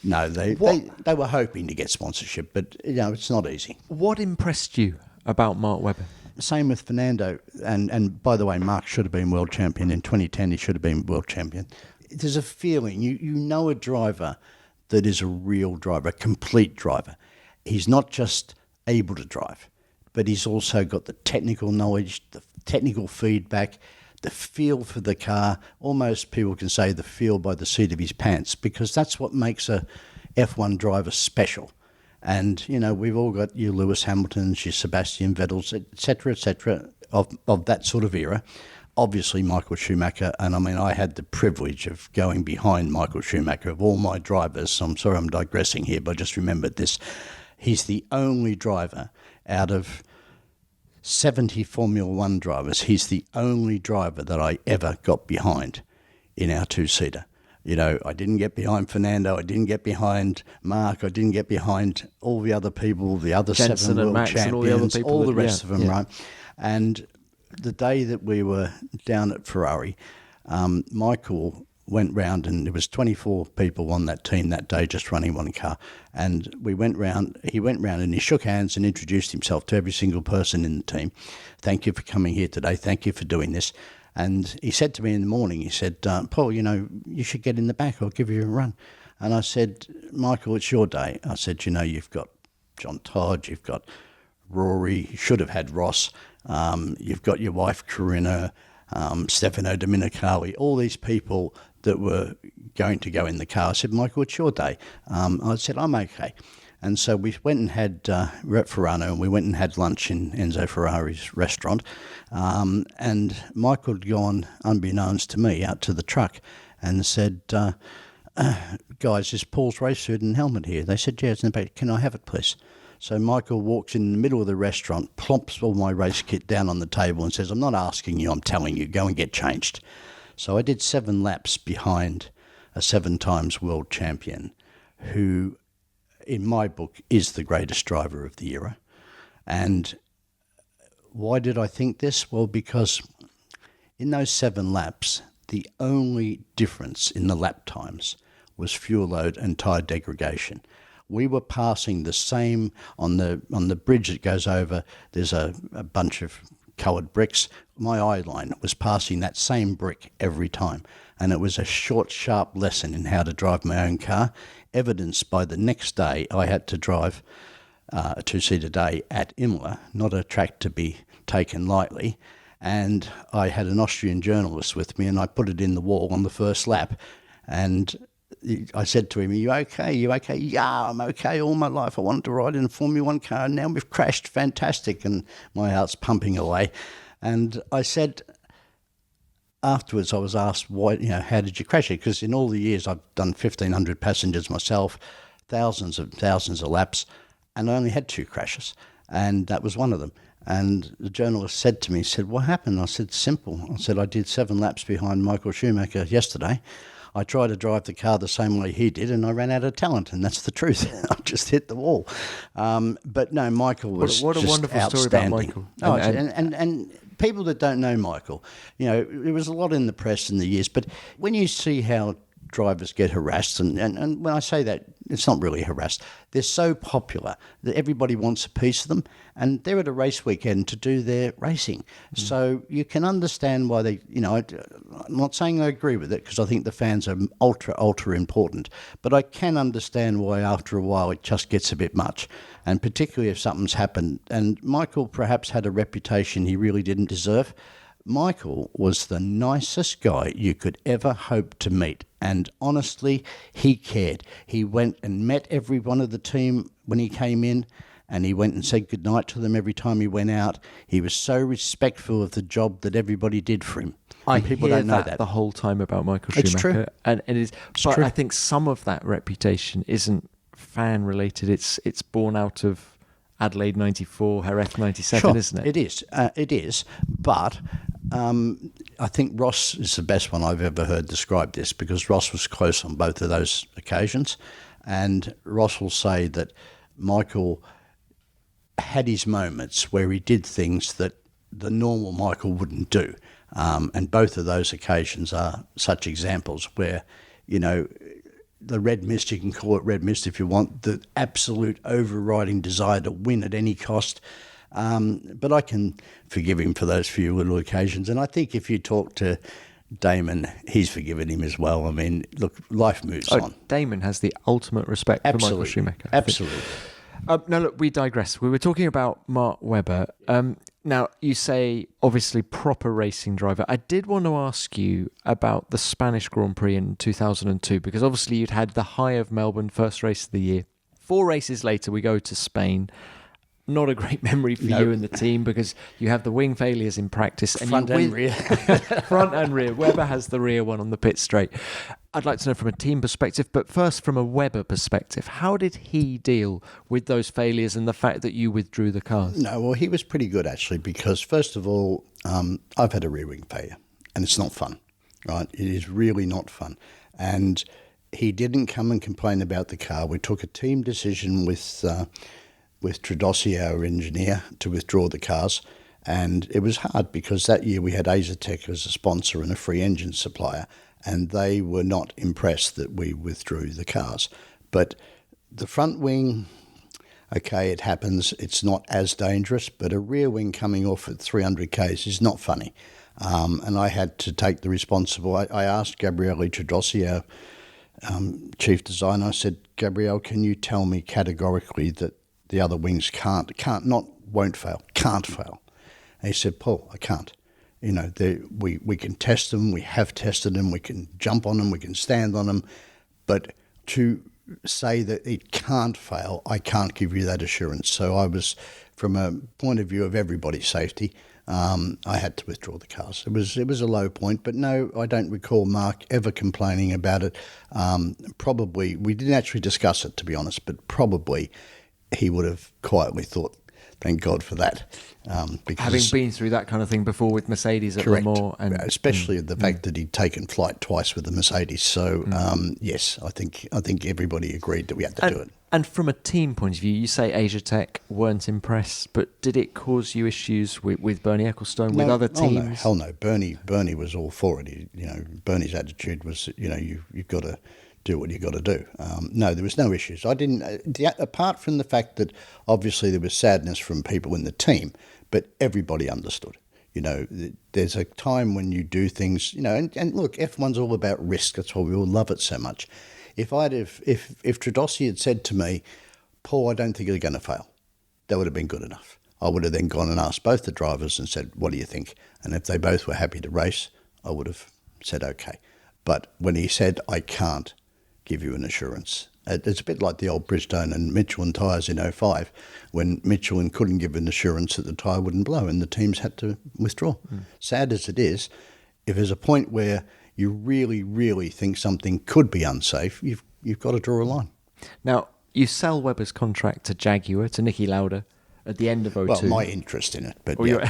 No, they were hoping to get sponsorship, but it's not easy. What impressed you about Mark Webber? Same with Fernando, and by the way, Mark should have been world champion. In 2010, he should have been world champion. There's a feeling, you know a driver that is a real driver, a complete driver. He's not just able to drive, but he's also got the technical knowledge, the technical feedback, the feel for the car. Almost people can say the feel by the seat of his pants, because that's what makes a F1 driver special. And, we've all got your Lewis Hamiltons, your Sebastian Vettels, et cetera, of that sort of era. Obviously, Michael Schumacher, and I had the privilege of going behind Michael Schumacher of all my drivers. So I'm sorry I'm digressing here, but I just remembered this. He's the only driver out of 70 Formula One drivers. He's the only driver that I ever got behind in our two-seater. I didn't get behind Fernando, I didn't get behind Mark, I didn't get behind all the other people, the other Jensen 7 world Max champions, and all the other people, all the rest of them, right? And the day that we were down at Ferrari, Michael went round, and there was 24 people on that team that day just running one car. And he went round and he shook hands and introduced himself to every single person in the team. Thank you for coming here today. Thank you for doing this. And he said to me in the morning, he said, Paul, you should get in the back. I'll give you a run. And I said, Michael, it's your day. I said, you've got John Todd, you've got Rory, you should have had Ross. You've got your wife, Corinna, Stefano Domenicali, all these people that were going to go in the car. I said, Michael, it's your day. I said, I'm okay. And so we went and had, we're at Ferrano, and we went and had lunch in Enzo Ferrari's restaurant. And Michael had gone, unbeknownst to me, out to the truck and said, guys, is Paul's race suit and helmet here? They said, yeah, it's in the back. Can I have it, please? So Michael walks in the middle of the restaurant, plumps all my race kit down on the table and says, I'm not asking you, I'm telling you, go and get changed. So I did 7 laps behind a 7 times world champion who in my book, is the greatest driver of the era. And why did I think this? Well, because in those 7 laps, the only difference in the lap times was fuel load and tyre degradation. We were passing the same on the bridge that goes over. There's a bunch of coloured bricks. My eye line was passing that same brick every time, and it was a short, sharp lesson in how to drive my own car, evidenced by the next day I had to drive a 2-seater day at Imola, not a track to be taken lightly. And I had an Austrian journalist with me, and I put it in the wall on the first lap. And I said to him, "Are you okay? You okay?" "Yeah, I'm okay. All my life I wanted to ride in a Formula One car, and now we've crashed. Fantastic." And my heart's pumping away. And I said, afterwards I was asked, why, how did you crash it? Because in all the years I've done 1,500 passengers myself, thousands of laps, and I only had 2 crashes, and that was one of them. And the journalist said to me, "What happened?" I said, "Simple." I said, "I did 7 laps behind Michael Schumacher yesterday. I tried to drive the car the same way he did, and I ran out of talent, and that's the truth. I just hit the wall." But no, Michael was what a just wonderful outstanding. story about Michael. And people that don't know Michael, there was a lot in the press in the years, but when you see how drivers get harassed, and when I say that, it's not really harassed. They're so popular that everybody wants a piece of them, and they're at a race weekend to do their racing. So you can understand why they, I'm not saying I agree with it, because I think the fans are ultra important, but I can understand why after a while it just gets a bit much, and particularly if something's happened. And Michael perhaps had a reputation he really didn't deserve. Michael was the nicest guy you could ever hope to meet, and honestly, he cared. He went and met every one of the team when he came in, and he went and said goodnight to them every time he went out. He was so respectful of the job that everybody did for him. I people hear don't know that the whole time about Michael Schumacher. It's true. And it is, but true. I think some of that reputation isn't fan related. It's born out of Adelaide 94, Jerez 97, Sure, isn't it? It is. But I think Ross is the best one I've ever heard describe this, because Ross was close on both of those occasions. And Ross will say that Michael had his moments where he did things that the normal Michael wouldn't do. And both of those occasions are such examples where, the red mist, you can call it red mist if you want, the absolute overriding desire to win at any cost. But I can forgive him for those few little occasions. And I think if you talk to Damon, he's forgiven him as well. I mean, look, life moves on. Damon has the ultimate respect for Michael Schumacher. Absolutely. Now, look, we digress. We were talking about Mark Webber. Now, you say, obviously, proper racing driver. I did want to ask you about the Spanish Grand Prix in 2002, because obviously you'd had the high of Melbourne, first race of the year. 4 races later, we go to Spain. Not a great memory for you and the team, because you have the wing failures in practice. And front and rear. Front and rear. Webber has the rear one on the pit straight. I'd like to know from a team perspective, but first from a Webber perspective, how did he deal with those failures and the fact that you withdrew the cars? No, well, he was pretty good, actually, because first of all, I've had a rear wing failure, and it's not fun, right? It is really not fun. And he didn't come and complain about the car. We took a team decision with Tradossi, our engineer, to withdraw the cars. And it was hard because that year we had Azatec as a sponsor and a free engine supplier, and they were not impressed that we withdrew the cars. But the front wing, okay, it happens. It's not as dangerous, but a rear wing coming off at 300 k's is not funny. And I had to take the responsibility. I asked Gabriele Tradossi, our chief designer, I said, "Gabriele, can you tell me categorically that the other wings won't fail, can't fail?" And he said, "Paul, I can't. We can test them, we have tested them, we can jump on them, we can stand on them, but to say that it can't fail, I can't give you that assurance." So I was, from a point of view of everybody's safety, I had to withdraw the cars. It was a low point, but no, I don't recall Mark ever complaining about it. Probably, we didn't actually discuss it, to be honest, but probably he would have quietly thought, thank God for that. Because having been through that kind of thing before with Mercedes at Le Mans. And especially the fact that he'd taken flight twice with the Mercedes. So, yes, I think everybody agreed that we had to do it. And from a team point of view, you say Asia Tech weren't impressed, but did it cause you issues with Bernie Ecclestone, with other teams? Oh no, hell no. Bernie was all for it. Bernie's attitude was, you've got to do what you got to do. No, there was no issues. I didn't. Apart from the fact that obviously there was sadness from people in the team, but everybody understood. There's a time when you do things. And look, F1's all about risk. That's why we all love it so much. If Tredossi had said to me, Paul, I don't think you're going to fail, that would have been good enough. I would have then gone and asked both the drivers and said, what do you think? And if they both were happy to race, I would have said, okay. But when he said, I can't give you an assurance, it's a bit like the old Bridgestone and Michelin tyres in 2005, when Michelin couldn't give an assurance that the tyre wouldn't blow and the teams had to withdraw. Sad as it is, if there's a point where you really, really think something could be unsafe, you've got to draw a line. Now, you sell Webber's contract to Jaguar, to Niki Lauda, at the end of 2002. Well, my interest in it, but yeah.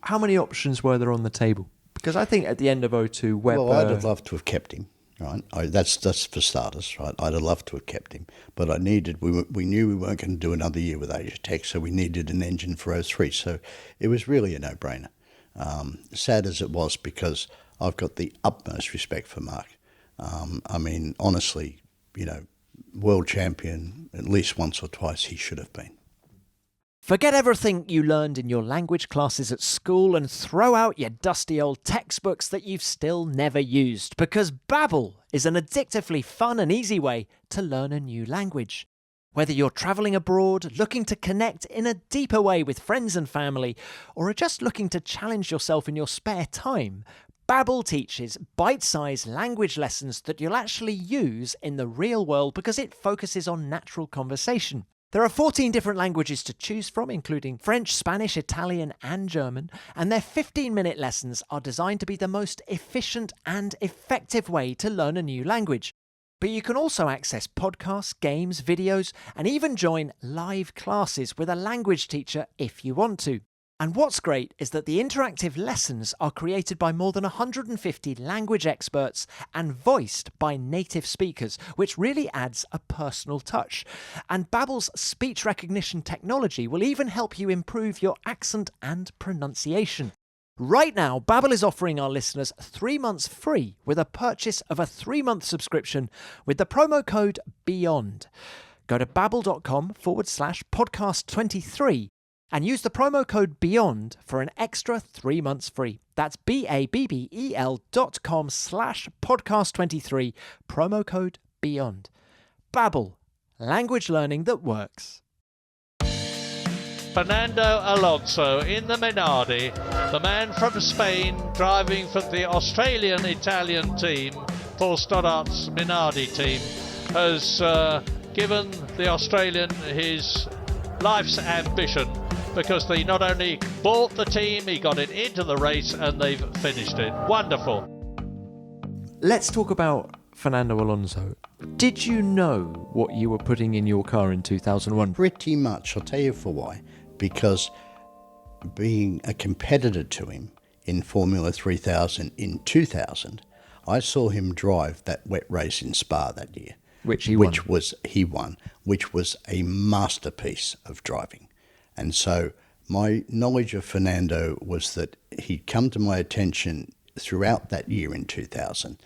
How many options were there on the table? Because I think at the end of 2002, Webber... Well, I'd have loved to have kept him, right? That's for starters, right? I'd have loved to have kept him, but we knew we weren't going to do another year with Asia Tech, so we needed an engine for 2003, so it was really a no-brainer. Sad as it was, because I've got the utmost respect for Mark. Honestly, world champion at least once or twice he should have been. Forget everything you learned in your language classes at school and throw out your dusty old textbooks that you've still never used, because Babbel is an addictively fun and easy way to learn a new language. Whether you're travelling abroad, looking to connect in a deeper way with friends and family, or are just looking to challenge yourself in your spare time, Babbel teaches bite-sized language lessons that you'll actually use in the real world because it focuses on natural conversation. There are 14 different languages to choose from, including French, Spanish, Italian and German, and their 15-minute lessons are designed to be the most efficient and effective way to learn a new language. But you can also access podcasts, games, videos, and even join live classes with a language teacher if you want to. And what's great is that the interactive lessons are created by more than 150 language experts and voiced by native speakers, which really adds a personal touch. And Babbel's speech recognition technology will even help you improve your accent and pronunciation. Right now, Babbel is offering our listeners 3 months free with a purchase of a 3-month subscription with the promo code BEYOND. Go to babbel.com/podcast23 and use the promo code BEYOND for an extra 3 months free. That's babbel.com/podcast23, promo code BEYOND. Babbel, language learning that works. Fernando Alonso in the Minardi, the man from Spain driving for the Australian-Italian team, Paul Stoddart's Minardi team, has given the Australian his life's ambition, because they not only bought the team, he got it into the race and they've finished it. Wonderful. Let's talk about Fernando Alonso. Did you know what you were putting in your car in 2001? Pretty much. I'll tell you for why. Because being a competitor to him in Formula 3000 in 2000, I saw him drive that wet race in Spa that year. Which he won. Which was a masterpiece of driving. And so my knowledge of Fernando was that he'd come to my attention throughout that year in 2000,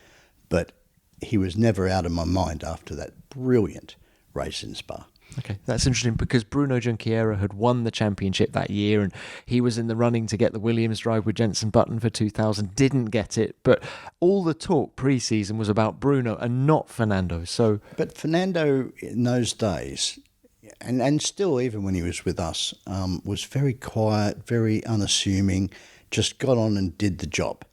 but he was never out of my mind after that brilliant race in Spa. Okay, that's interesting because Bruno Junqueira had won the championship that year and he was in the running to get the Williams drive with Jenson Button for 2000, didn't get it, but all the talk pre-season was about Bruno and not Fernando. But Fernando in those days, and still even when he was with us, was very quiet, very unassuming, just got on and did the job.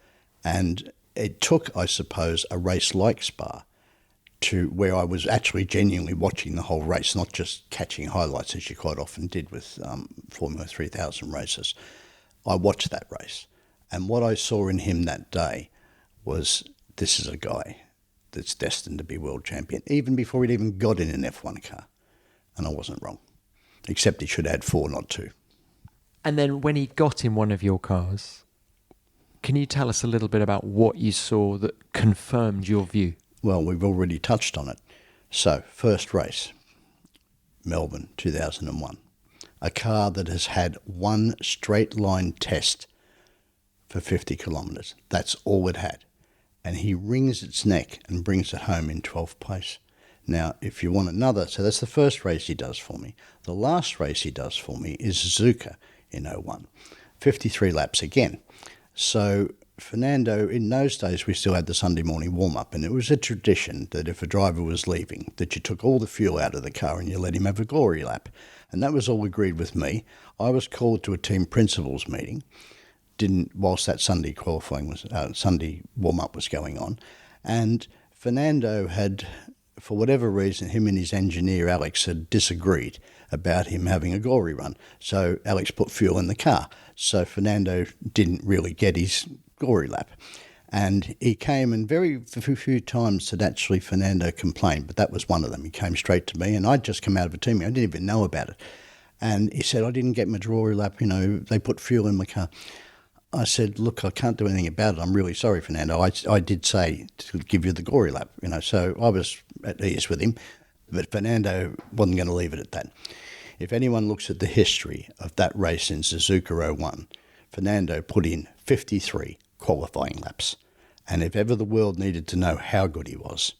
And it took, I suppose, a race like Spa to where I was actually genuinely watching the whole race, not just catching highlights as you quite often did with Formula 3000 races. I watched that race. And what I saw in him that day was, this is a guy that's destined to be world champion, even before he'd even got in an F1 car. And I wasn't wrong, except he should have had 4, not 2. And then when he got in one of your cars, can you tell us a little bit about what you saw that confirmed your view? Well, we've already touched on it. So, first race, Melbourne 2001. A car that has had one straight line test for 50 kilometres. That's all it had. And he wrings its neck and brings it home in 12th place. Now, if you want another, so that's the first race he does for me. The last race he does for me is Suzuka in 01. 53 laps again. So Fernando, in those days, we still had the Sunday morning warm-up, and it was a tradition that if a driver was leaving, that you took all the fuel out of the car and you let him have a glory lap. And that was all agreed with me. I was called to a team principals meeting, whilst that Sunday Sunday warm-up was going on, and Fernando had, for whatever reason, him and his engineer Alex had disagreed about him having a glory run. So Alex put fuel in the car. So Fernando didn't really get his glory lap. And he came, and very few times did actually Fernando complain, but that was one of them. He came straight to me, and I'd just come out of a team meeting. I didn't even know about it. And he said, I didn't get my glory lap, they put fuel in my car. I said, look, I can't do anything about it. I'm really sorry, Fernando. I did say to give you the glory lap, so I was at ease with him, but Fernando wasn't going to leave it at that. If anyone looks at the history of that race in Suzuka 01, Fernando put in 53 qualifying laps. And if ever the world needed to know how good he was,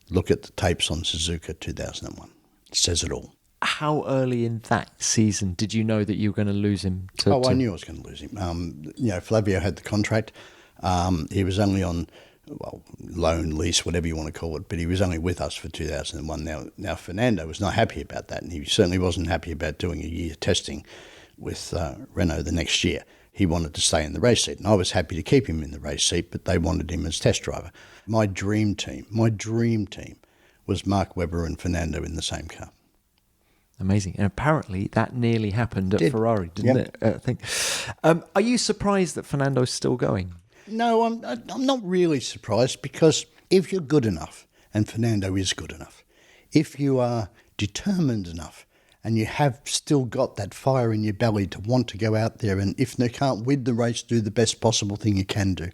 look at the tapes on Suzuka 2001. It says it all. How early in that season did you know that you were going to lose him? I knew I was going to lose him. Flavio had the contract. He was only on, loan, lease, whatever you want to call it, but he was only with us for 2001. Now Fernando was not happy about that, and he certainly wasn't happy about doing a year testing with Renault the next year. He wanted to stay in the race seat, and I was happy to keep him in the race seat, but they wanted him as test driver. My dream team was Mark Webber and Fernando in the same car. Amazing. And apparently that nearly happened at Ferrari, didn't it? I think. Are you surprised that Fernando's still going? No, I'm not really surprised, because if you're good enough, and Fernando is good enough, if you are determined enough, and you have still got that fire in your belly to want to go out there, and if they can't win the race, do the best possible thing you can do,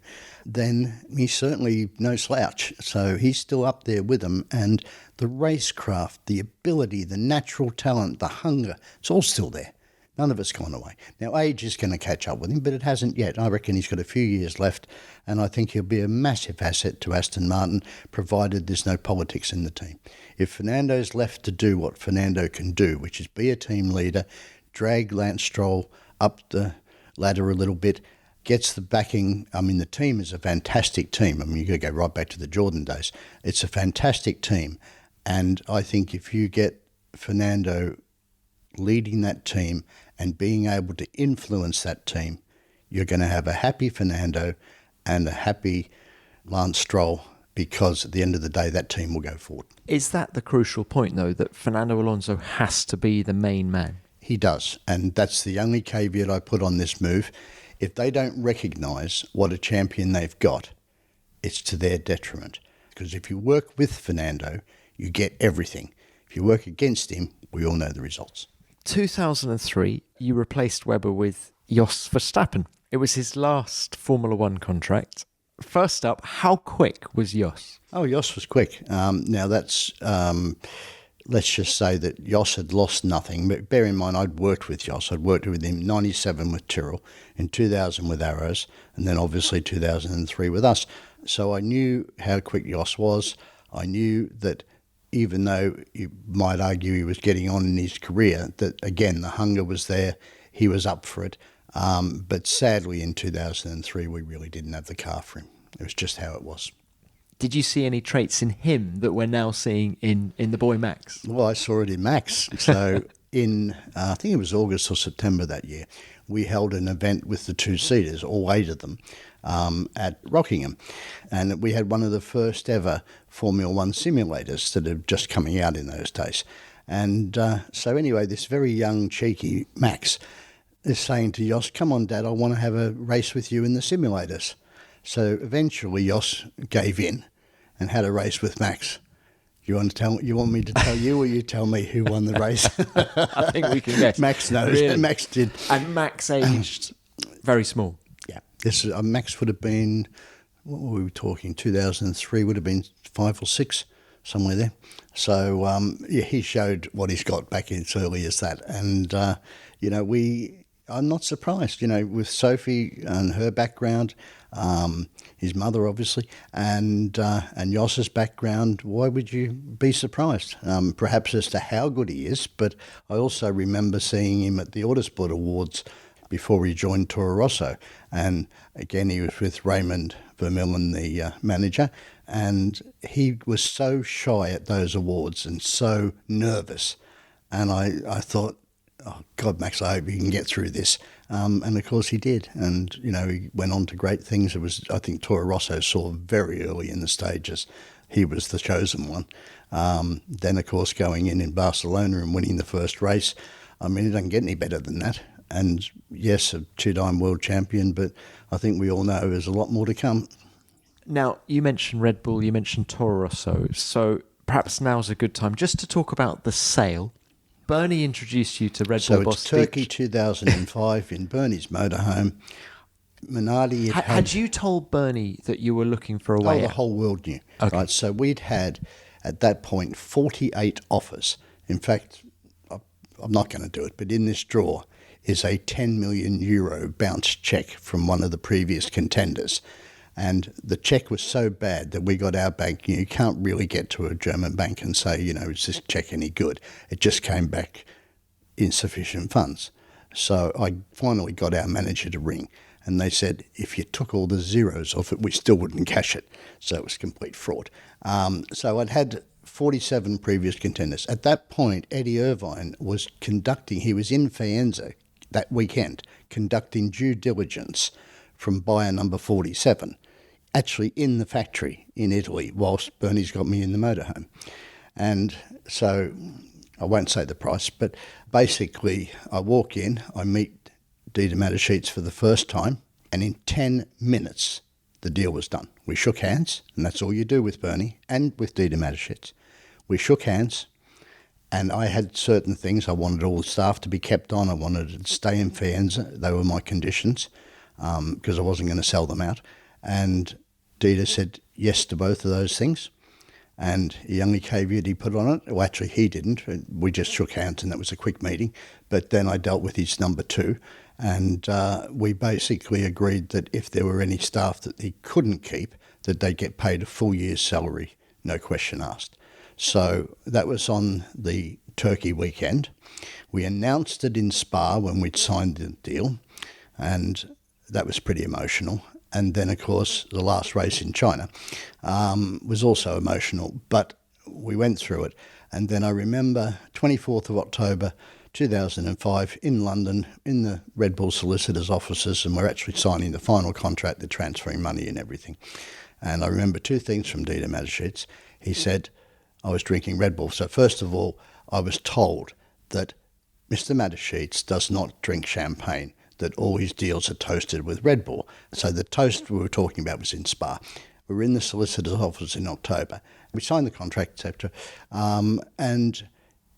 then he's certainly no slouch. So he's still up there with them, and the racecraft, the ability, the natural talent, the hunger, it's all still there. None of it's gone away. Now, age is going to catch up with him, but it hasn't yet. I reckon he's got a few years left, and I think he'll be a massive asset to Aston Martin, provided there's no politics in the team. If Fernando's left to do what Fernando can do, which is be a team leader, drag Lance Stroll up the ladder a little bit, gets the backing. The team is a fantastic team. You've got to go right back to the Jordan days. It's a fantastic team, and I think if you get Fernando leading that team and being able to influence that team, you're going to have a happy Fernando and a happy Lance Stroll, because at the end of the day, that team will go forward. Is that the crucial point, though, that Fernando Alonso has to be the main man? He does, and that's the only caveat I put on this move. If they don't recognise what a champion they've got, it's to their detriment. Because if you work with Fernando, you get everything. If you work against him, we all know the results. 2003, you replaced Webber with Jos Verstappen. It was his last Formula One contract. First up, how quick was Jos? Oh, Jos was quick. Now that's, let's just say that Jos had lost nothing. But bear in mind, I'd worked with Jos. I'd worked with him in 97 with Tyrrell, in 2000 with Arrows, and then obviously 2003 with us. So I knew how quick Jos was. I knew that even though you might argue he was getting on in his career, that again, the hunger was there. He was up for it. But sadly, in 2003, we really didn't have the car for him. It was just how it was. Did you see any traits in him that we're now seeing in the boy Max? Well, I saw it in Max. So in, I think it was August or September that year, we held an event with the two-seaters, all 8 of them, at Rockingham. And we had one of the first ever Formula One simulators that are just coming out in those days. And so anyway, this very young, cheeky Max is saying to Jos, come on, Dad, I want to have a race with you in the simulators. So eventually Jos gave in and had a race with Max. You want me to tell you, or you tell me who won the race? I think we can guess. Max knows. Really? Max did. And Max aged very small. Yeah. This Max would have been, what were we talking, 2003 would have been 5 or 6. somewhere there. So he showed what he's got back as early as that. And, I'm not surprised, with Sophie and her background, his mother obviously, and Jos's background, why would you be surprised? Perhaps as to how good he is, but I also remember seeing him at the Autosport Awards before he joined Toro Rosso. And again, he was with Raymond Vermeulen, the manager, and he was so shy at those awards and so nervous. And I thought, oh, God, Max, I hope you can get through this. And of course he did. And, he went on to great things. It was, I think, Toro Rosso saw very early in the stages he was the chosen one. Then, of course, going in Barcelona and winning the first race. I mean, it doesn't get any better than that. And yes, a two-time world champion, but I think we all know there's a lot more to come. Now, you mentioned Red Bull, you mentioned Toro Rosso, so perhaps now's a good time just to talk about the sale. Bernie introduced you to Red Bull boss. So it's Turkey 2005 in Bernie's motorhome. Minardi had you told Bernie that you were looking for a way the out? whole world knew. Okay. Right, so we'd had, at that point, 48 offers. In fact, I'm not going to do it, but in this drawer is a €10 million bounce cheque from one of the previous contenders. And the cheque was so bad that we got our bank. You can't really get to a German bank and say, is this cheque any good? It just came back insufficient funds. So I finally got our manager to ring, and they said, if you took all the zeros off it, we still wouldn't cash it. So it was complete fraud. So I'd had 47 previous contenders. At that point, Eddie Irvine was he was in Faenza that weekend, conducting due diligence from buyer number 47, actually in the factory in Italy, whilst Bernie's got me in the motorhome. And so I won't say the price, but basically I walk in, I meet Dieter Mateschitz for the first time, and in 10 minutes the deal was done. We shook hands, and that's all you do with Bernie and with Dieter Mateschitz. We shook hands, and I had certain things. I wanted all the staff to be kept on. I wanted to stay in Faenza. They were my conditions, because I wasn't going to sell them out. And Dieter said yes to both of those things. And the only caveat he put on it, well, actually he didn't. We just shook hands and that was a quick meeting. But then I dealt with his number two, and we basically agreed that if there were any staff that he couldn't keep, that they'd get paid a full year's salary, no question asked. So that was on the Turkey weekend. We announced it in Spa when we'd signed the deal, and that was pretty emotional. And then, of course, the last race in China was also emotional, but we went through it. And then I remember 24th of October 2005 in London, in the Red Bull solicitors' offices, and we're actually signing the final contract, the transferring money and everything. And I remember two things from Dieter Mateschitz. He said, I was drinking Red Bull. So first of all, I was told that Mr. Mateschitz does not drink champagne, that all his deals are toasted with Red Bull. So the toast we were talking about was in Spa. We were in the solicitor's office in October. We signed the contract, etc. And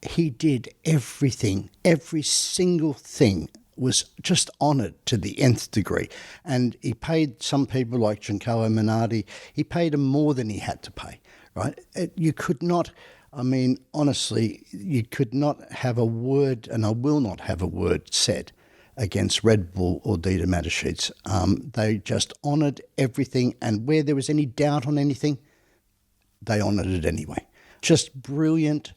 he did everything, every single thing was just honoured to the nth degree. And he paid some people like Giancarlo Minardi, he paid them more than he had to pay, right? You could not, honestly, you could not have a word, and I will not have a word said against Red Bull or Dieter Mateschitz. They just honoured everything, and where there was any doubt on anything, they honoured it anyway. Just brilliant,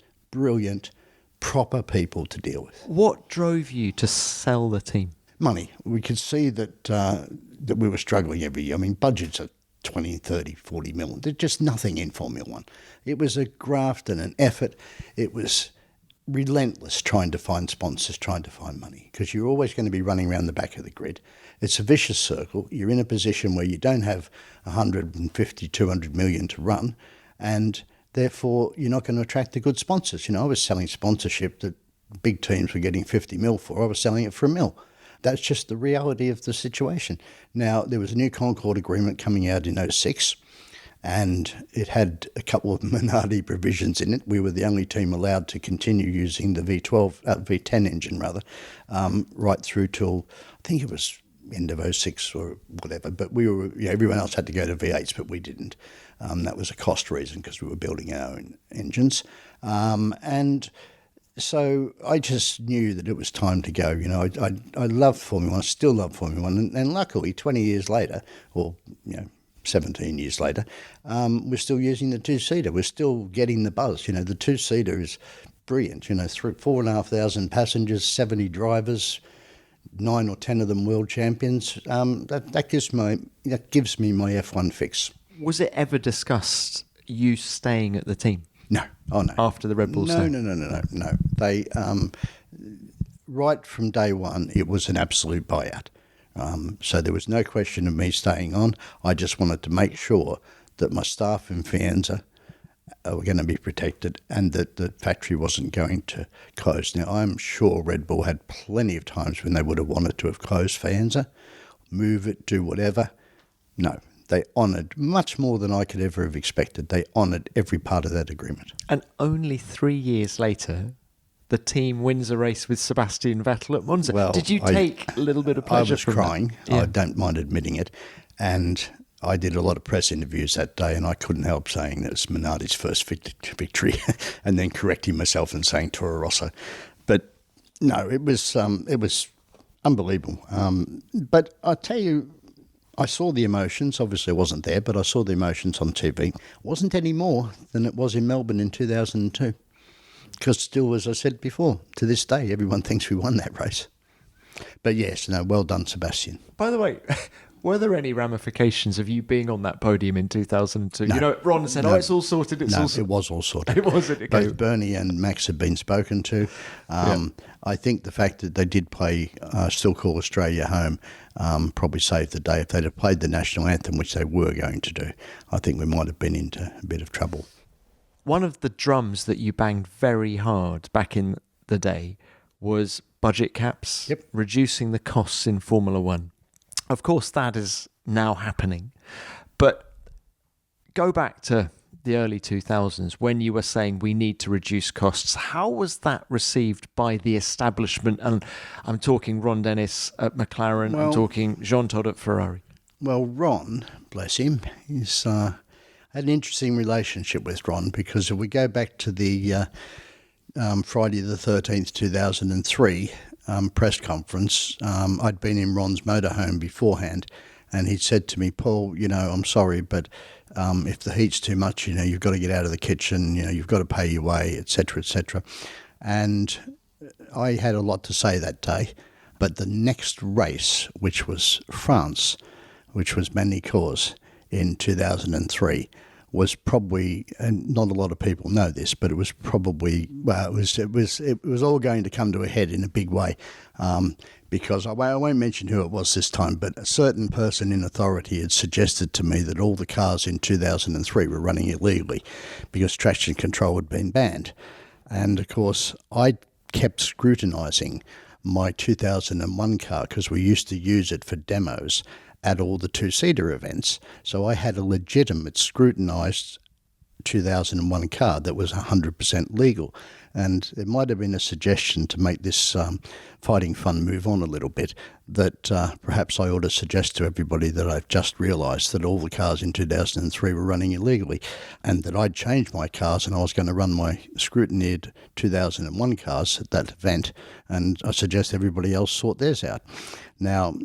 proper people to deal with. What drove you to sell the team? Money. We could see that we were struggling every year. Budgets are 20, 30, 40 million. There's just nothing in Formula One. It was a graft and an effort. It was relentless trying to find sponsors, trying to find money, because you're always going to be running around the back of the grid. It's a vicious circle. You're in a position where you don't have 150, 200 million to run, and therefore you're not going to attract the good sponsors. I was selling sponsorship that big teams were getting 50 mil for. I was selling it for $1 million. That's just the reality of the situation. Now, there was a new Concord agreement coming out in 2006, and it had a couple of Minardi provisions in it. We were the only team allowed to continue using the V10 engine, right through till, I think it was end of '06 or whatever. But we were, everyone else had to go to V8s, but we didn't. That was a cost reason because we were building our own engines. And so I just knew that it was time to go. I loved Formula One, I still love Formula One. And luckily, 20 years later, or, 17 years later, we're still using the two-seater. We're still getting the buzz. The two-seater is brilliant. 4,500 passengers, 70 drivers, 9 or 10 of them world champions. That gives me my F1 fix. Was it ever discussed you staying at the team? No. Oh, no. After the Red Bull No. They, right from day one, it was an absolute buyout. So there was no question of me staying on. I just wanted to make sure that my staff in Faenza were going to be protected and that the factory wasn't going to close. Now, I'm sure Red Bull had plenty of times when they would have wanted to have closed Faenza, move it, do whatever. No. They honoured much more than I could ever have expected. They honoured every part of that agreement. And only 3 years later, the team wins a race with Sebastian Vettel at Monza. Well, did you take a little bit of pleasure from that? I was crying. Yeah. I don't mind admitting it. And I did a lot of press interviews that day, and I couldn't help saying that it was Minardi's first victory and then correcting myself and saying Toro Rosso. But no, it was unbelievable. But I tell you, I saw the emotions. Obviously, I wasn't there, but I saw the emotions on TV. It wasn't any more than it was in Melbourne in 2002. Because still, as I said before, to this day, everyone thinks we won that race. But yes, well done, Sebastian. By the way, were there any ramifications of you being on that podium in 2002? No. Ron said, it's all sorted. It was all sorted. It wasn't. Okay. Both Bernie and Max have been spoken to. I think the fact that they did play Still Call Australia Home probably saved the day. If they'd have played the national anthem, which they were going to do, I think we might have been into a bit of trouble. One of the drums that you banged very hard back in the day was budget caps, reducing the costs in Formula One. Of course, that is now happening. But go back to the early 2000s when you were saying we need to reduce costs. How was that received by the establishment? And I'm talking Ron Dennis at McLaren, I'm talking Jean Todt at Ferrari. Well, Ron, bless him, is had an interesting relationship with Ron, because if we go back to the Friday the 13th, 2003 press conference, I'd been in Ron's motorhome beforehand, and he'd said to me, Paul, I'm sorry, but if the heat's too much, you've got to get out of the kitchen, you've got to pay your way, etc., etc. And I had a lot to say that day, but the next race, which was France, which was Manicourt in 2003, was probably, and not a lot of people know this, but it was probably, it was all going to come to a head in a big way, because I won't mention who it was this time, but a certain person in authority had suggested to me that all the cars in 2003 were running illegally because traction control had been banned. And of course, I kept scrutinising my 2001 car because we used to use it for demos at all the two-seater events. So I had a legitimate scrutinised 2001 car that was 100% legal. And there might have been a suggestion to make this fighting fun move on a little bit, that perhaps I ought to suggest to everybody that I've just realised that all the cars in 2003 were running illegally, and that I'd changed my cars and I was going to run my scrutineered 2001 cars at that event, and I suggest everybody else sort theirs out. Now,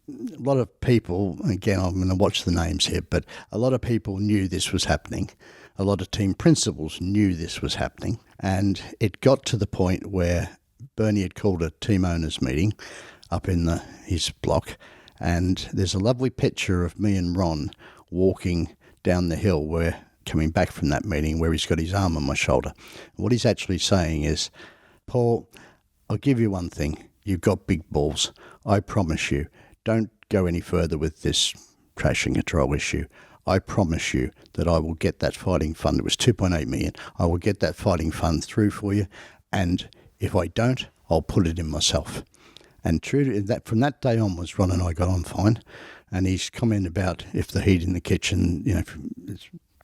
a lot of people, again, I'm going to watch the names here, but a lot of people knew this was happening. A lot of team principals knew this was happening. And it got to the point where Bernie had called a team owners meeting up in his block. And there's a lovely picture of me and Ron walking down the hill coming back from that meeting, where he's got his arm on my shoulder. What he's actually saying is, Paul, I'll give you one thing. You've got big balls. I promise you, don't go any further with this traction control issue. I promise you that I will get that fighting fund. It was 2.8 million. I will get that fighting fund through for you. And if I don't, I'll put it in myself. And true to that, from that day onwards, Ron and I got on fine. And his comment about if the heat in the kitchen,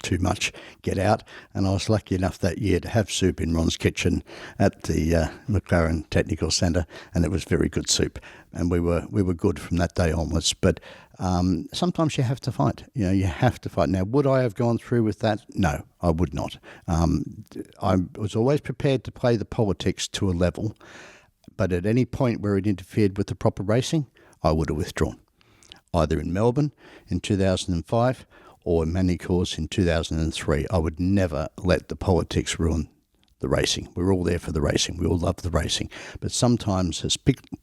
too much, get out. And I was lucky enough that year to have soup in Ron's kitchen at the McLaren Technical Centre, and it was very good soup. And we were good from that day onwards. But sometimes you have to fight. You have to fight. Now, would I have gone through with that? No, I would not. I was always prepared to play the politics to a level, but at any point where it interfered with the proper racing, I would have withdrawn, either in Melbourne in 2005 or in Manicours in 2003. I would never let the politics ruin the racing. We're all there for the racing. We all love the racing. But sometimes,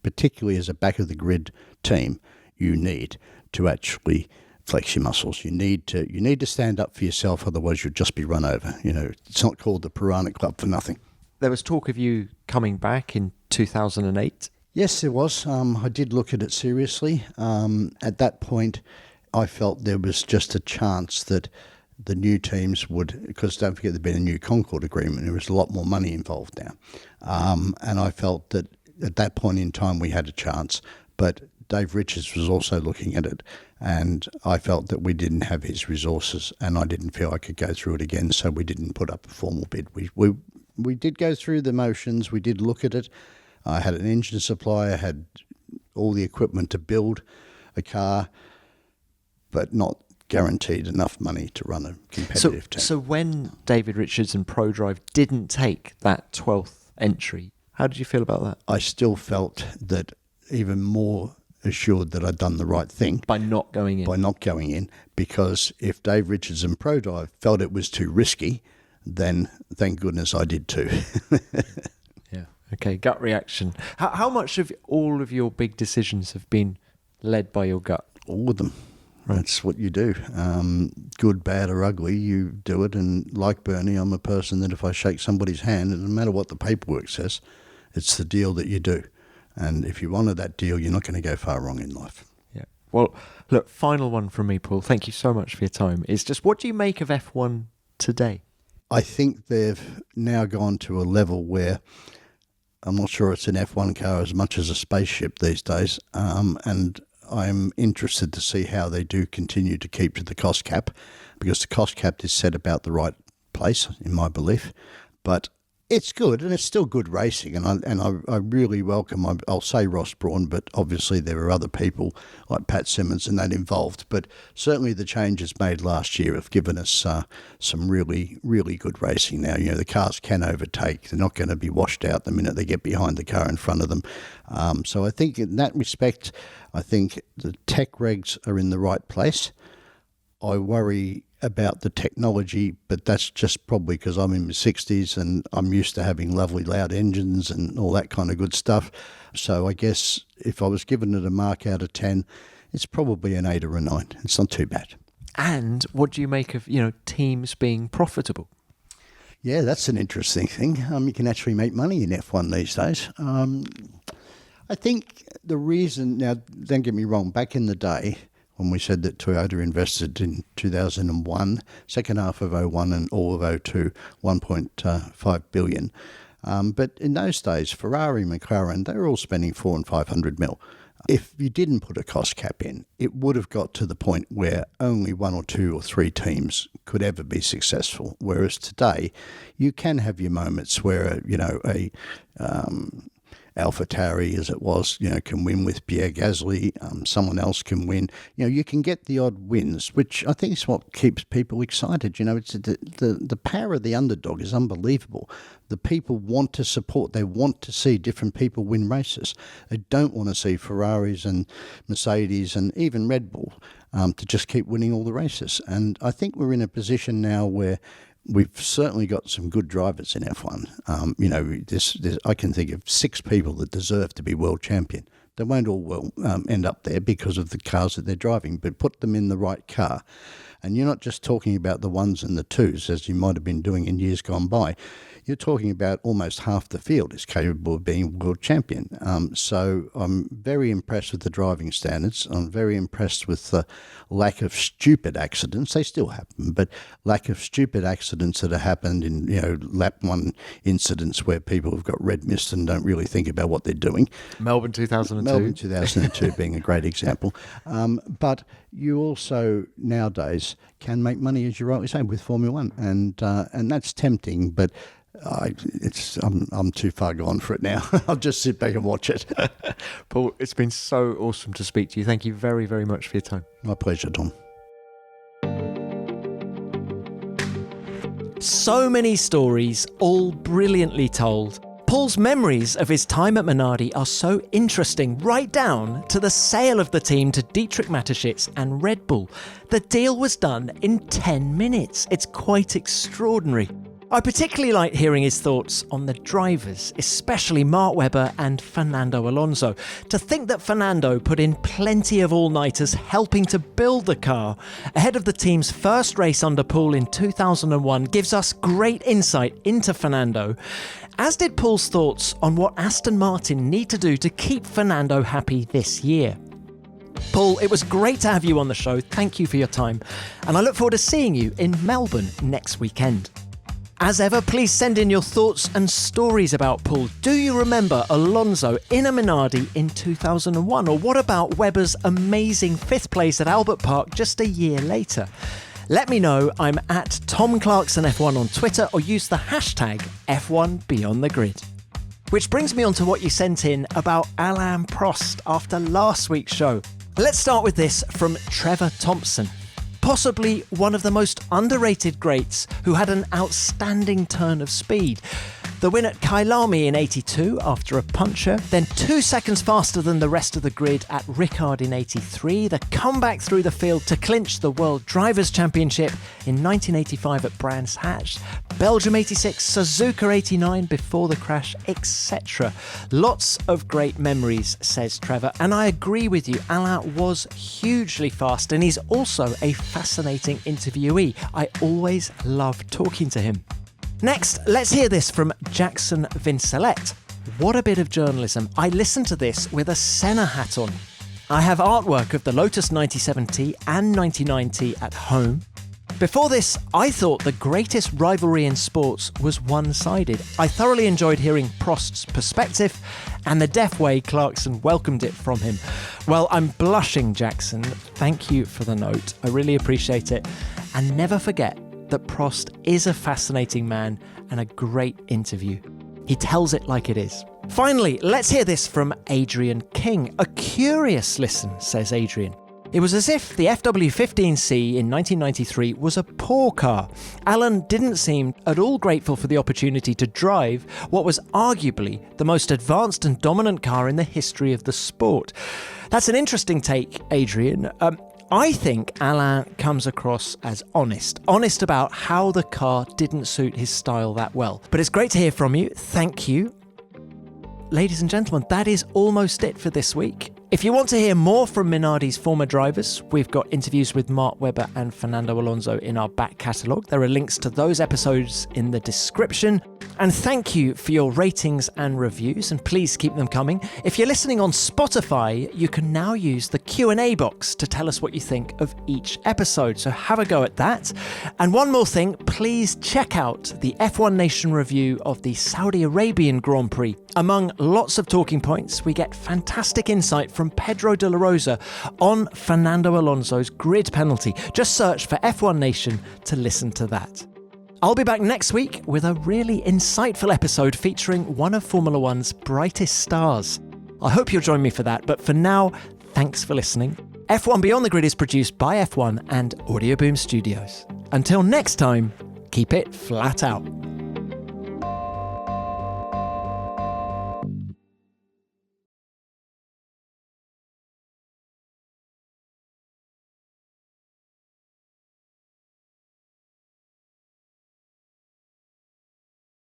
particularly as a back-of-the-grid team, you need to actually flex your muscles. You need to stand up for yourself, otherwise you'll just be run over. It's not called the Piranha Club for nothing. There was talk of you coming back in 2008. Yes, there was. I did look at it seriously. At that point, I felt there was just a chance that the new teams would, because don't forget there'd been a new Concord agreement, there was a lot more money involved now. And I felt that at that point in time we had a chance, but Dave Richards was also looking at it, and I felt that we didn't have his resources, and I didn't feel I could go through it again, so we didn't put up a formal bid. We did go through the motions, we did look at it. I had an engine supplier, had all the equipment to build a car, but not guaranteed enough money to run a competitive team. So when David Richards and ProDrive didn't take that 12th entry, how did you feel about that? I still felt that even more assured that I'd done the right thing. By not going in, because if Dave Richards and ProDrive felt it was too risky, then thank goodness I did too. Yeah. Okay, gut reaction. How much of all of your big decisions have been led by your gut? All of them. Right. That's what you do. Good, bad or ugly, you do it. And like Bernie, I'm a person that if I shake somebody's hand, it doesn't matter what the paperwork says, it's the deal that you do. And if you honour that deal, you're not going to go far wrong in life. Yeah. Well, look, final one from me, Paul. Thank you so much for your time. It's just, what do you make of F1 today? I think they've now gone to a level where I'm not sure it's an F1 car as much as a spaceship these days. And I'm interested to see how they do continue to keep to the cost cap, because the cost cap is set about the right place, in my belief. But it's good, and it's still good racing, and I really welcome, I'll say Ross Brawn, but obviously there are other people like Pat Simmons and that involved. But certainly the changes made last year have given us some really, really good racing now. The cars can overtake. They're not going to be washed out the minute they get behind the car in front of them. So I think in that respect, I think the tech regs are in the right place. I worry about the technology, but that's just probably because I'm in my 60s and I'm used to having lovely loud engines and all that kind of good stuff. So I guess if I was given it a mark out of 10, it's probably an 8 or a 9. It's not too bad. And what do you make of, teams being profitable? Yeah, that's an interesting thing. You can actually make money in F1 these days. I think the reason, now don't get me wrong, back in the day, when we said that Toyota invested in 2001, second half of 01 and all of 02, 1.5 billion. But in those days, Ferrari, McLaren, they were all spending 400 and 500 mil. If you didn't put a cost cap in, it would have got to the point where only 1 or 2 or 3 teams could ever be successful. Whereas today, you can have your moments where, AlphaTauri, as it was, can win with Pierre Gasly. Someone else can win. You can get the odd wins, which I think is what keeps people excited. It's the power of the underdog is unbelievable. The people want to support. They want to see different people win races. They don't want to see Ferraris and Mercedes and even Red Bull to just keep winning all the races. And I think we're in a position now where we've certainly got some good drivers in F1. I can think of 6 people that deserve to be world champion. They won't all end up there because of the cars that they're driving, but put them in the right car. And you're not just talking about the 1s and the 2s, as you might have been doing in years gone by. You're talking about almost half the field is capable of being world champion. So I'm very impressed with the driving standards. I'm very impressed with the lack of stupid accidents. They still happen, but lack of stupid accidents that have happened in, lap 1 incidents where people have got red mist and don't really think about what they're doing. Melbourne 2002. Melbourne 2002 being a great example. But you also nowadays drivers can make money, as you rightly say, with Formula One, and that's tempting, but I'm too far gone for it now. I'll just sit back and watch it. Paul, it's been so awesome to speak to you. Thank you very, very much for your time. My pleasure, Tom. So many stories, all brilliantly told. Paul's memories of his time at Minardi are so interesting, right down to the sale of the team to Dietrich Mateschitz and Red Bull. The deal was done in 10 minutes. It's quite extraordinary. I particularly like hearing his thoughts on the drivers, especially Mark Webber and Fernando Alonso. To think that Fernando put in plenty of all-nighters helping to build the car ahead of the team's first race under Paul in 2001 gives us great insight into Fernando, as did Paul's thoughts on what Aston Martin need to do to keep Fernando happy this year. Paul, it was great to have you on the show. Thank you for your time, and I look forward to seeing you in Melbourne next weekend. As ever, please send in your thoughts and stories about Paul. Do you remember Alonso in a Minardi in 2001? Or what about Webber's amazing 5th place at Albert Park just a year later? Let me know. I'm at Tom Clarkson F1 on Twitter, or use the hashtag F1 Beyond the Grid. Which brings me on to what you sent in about Alain Prost after last week's show. Let's start with this from Trevor Thompson. Possibly one of the most underrated greats who had an outstanding turn of speed. The win at Kyalami in 82 after a puncher, then 2 seconds faster than the rest of the grid at Ricard in 83, the comeback through the field to clinch the World Drivers' Championship in 1985 at Brands Hatch, Belgium 86, Suzuka 89 before the crash, etc. Lots of great memories, says Trevor, and I agree with you. Alain was hugely fast, and he's also a fascinating interviewee. I always love talking to him. Next, let's hear this from Jackson Vincelette. What a bit of journalism. I listened to this with a Senna hat on. I have artwork of the Lotus 97T and 99T at home. Before this, I thought the greatest rivalry in sports was one-sided. I thoroughly enjoyed hearing Prost's perspective and the deaf way Clarkson welcomed it from him. Well, I'm blushing, Jackson. Thank you for the note. I really appreciate it. And never forget that Prost is a fascinating man and a great interview. He tells it like it is. Finally, let's hear this from Adrian King. A curious listen, says Adrian. It was as if the FW15C in 1993 was a poor car. Alan didn't seem at all grateful for the opportunity to drive what was arguably the most advanced and dominant car in the history of the sport. That's an interesting take, Adrian. I think Alain comes across as honest about how the car didn't suit his style that well. But it's great to hear from you. Thank you. Ladies and gentlemen, that is almost it for this week. If you want to hear more from Minardi's former drivers, we've got interviews with Mark Webber and Fernando Alonso in our back catalogue. There are links to those episodes in the description. And thank you for your ratings and reviews, and please keep them coming. If you're listening on Spotify, you can now use the Q&A box to tell us what you think of each episode, so have a go at that. And one more thing, please check out the F1 Nation review of the Saudi Arabian Grand Prix. Among lots of talking points, we get fantastic insight from Pedro de la Rosa on Fernando Alonso's grid penalty. Just search for F1 Nation to listen to that. I'll be back next week with a really insightful episode featuring one of Formula One's brightest stars. I hope you'll join me for that, but for now, thanks for listening. F1 Beyond the Grid is produced by F1 and Audio Boom Studios. Until next time, keep it flat out.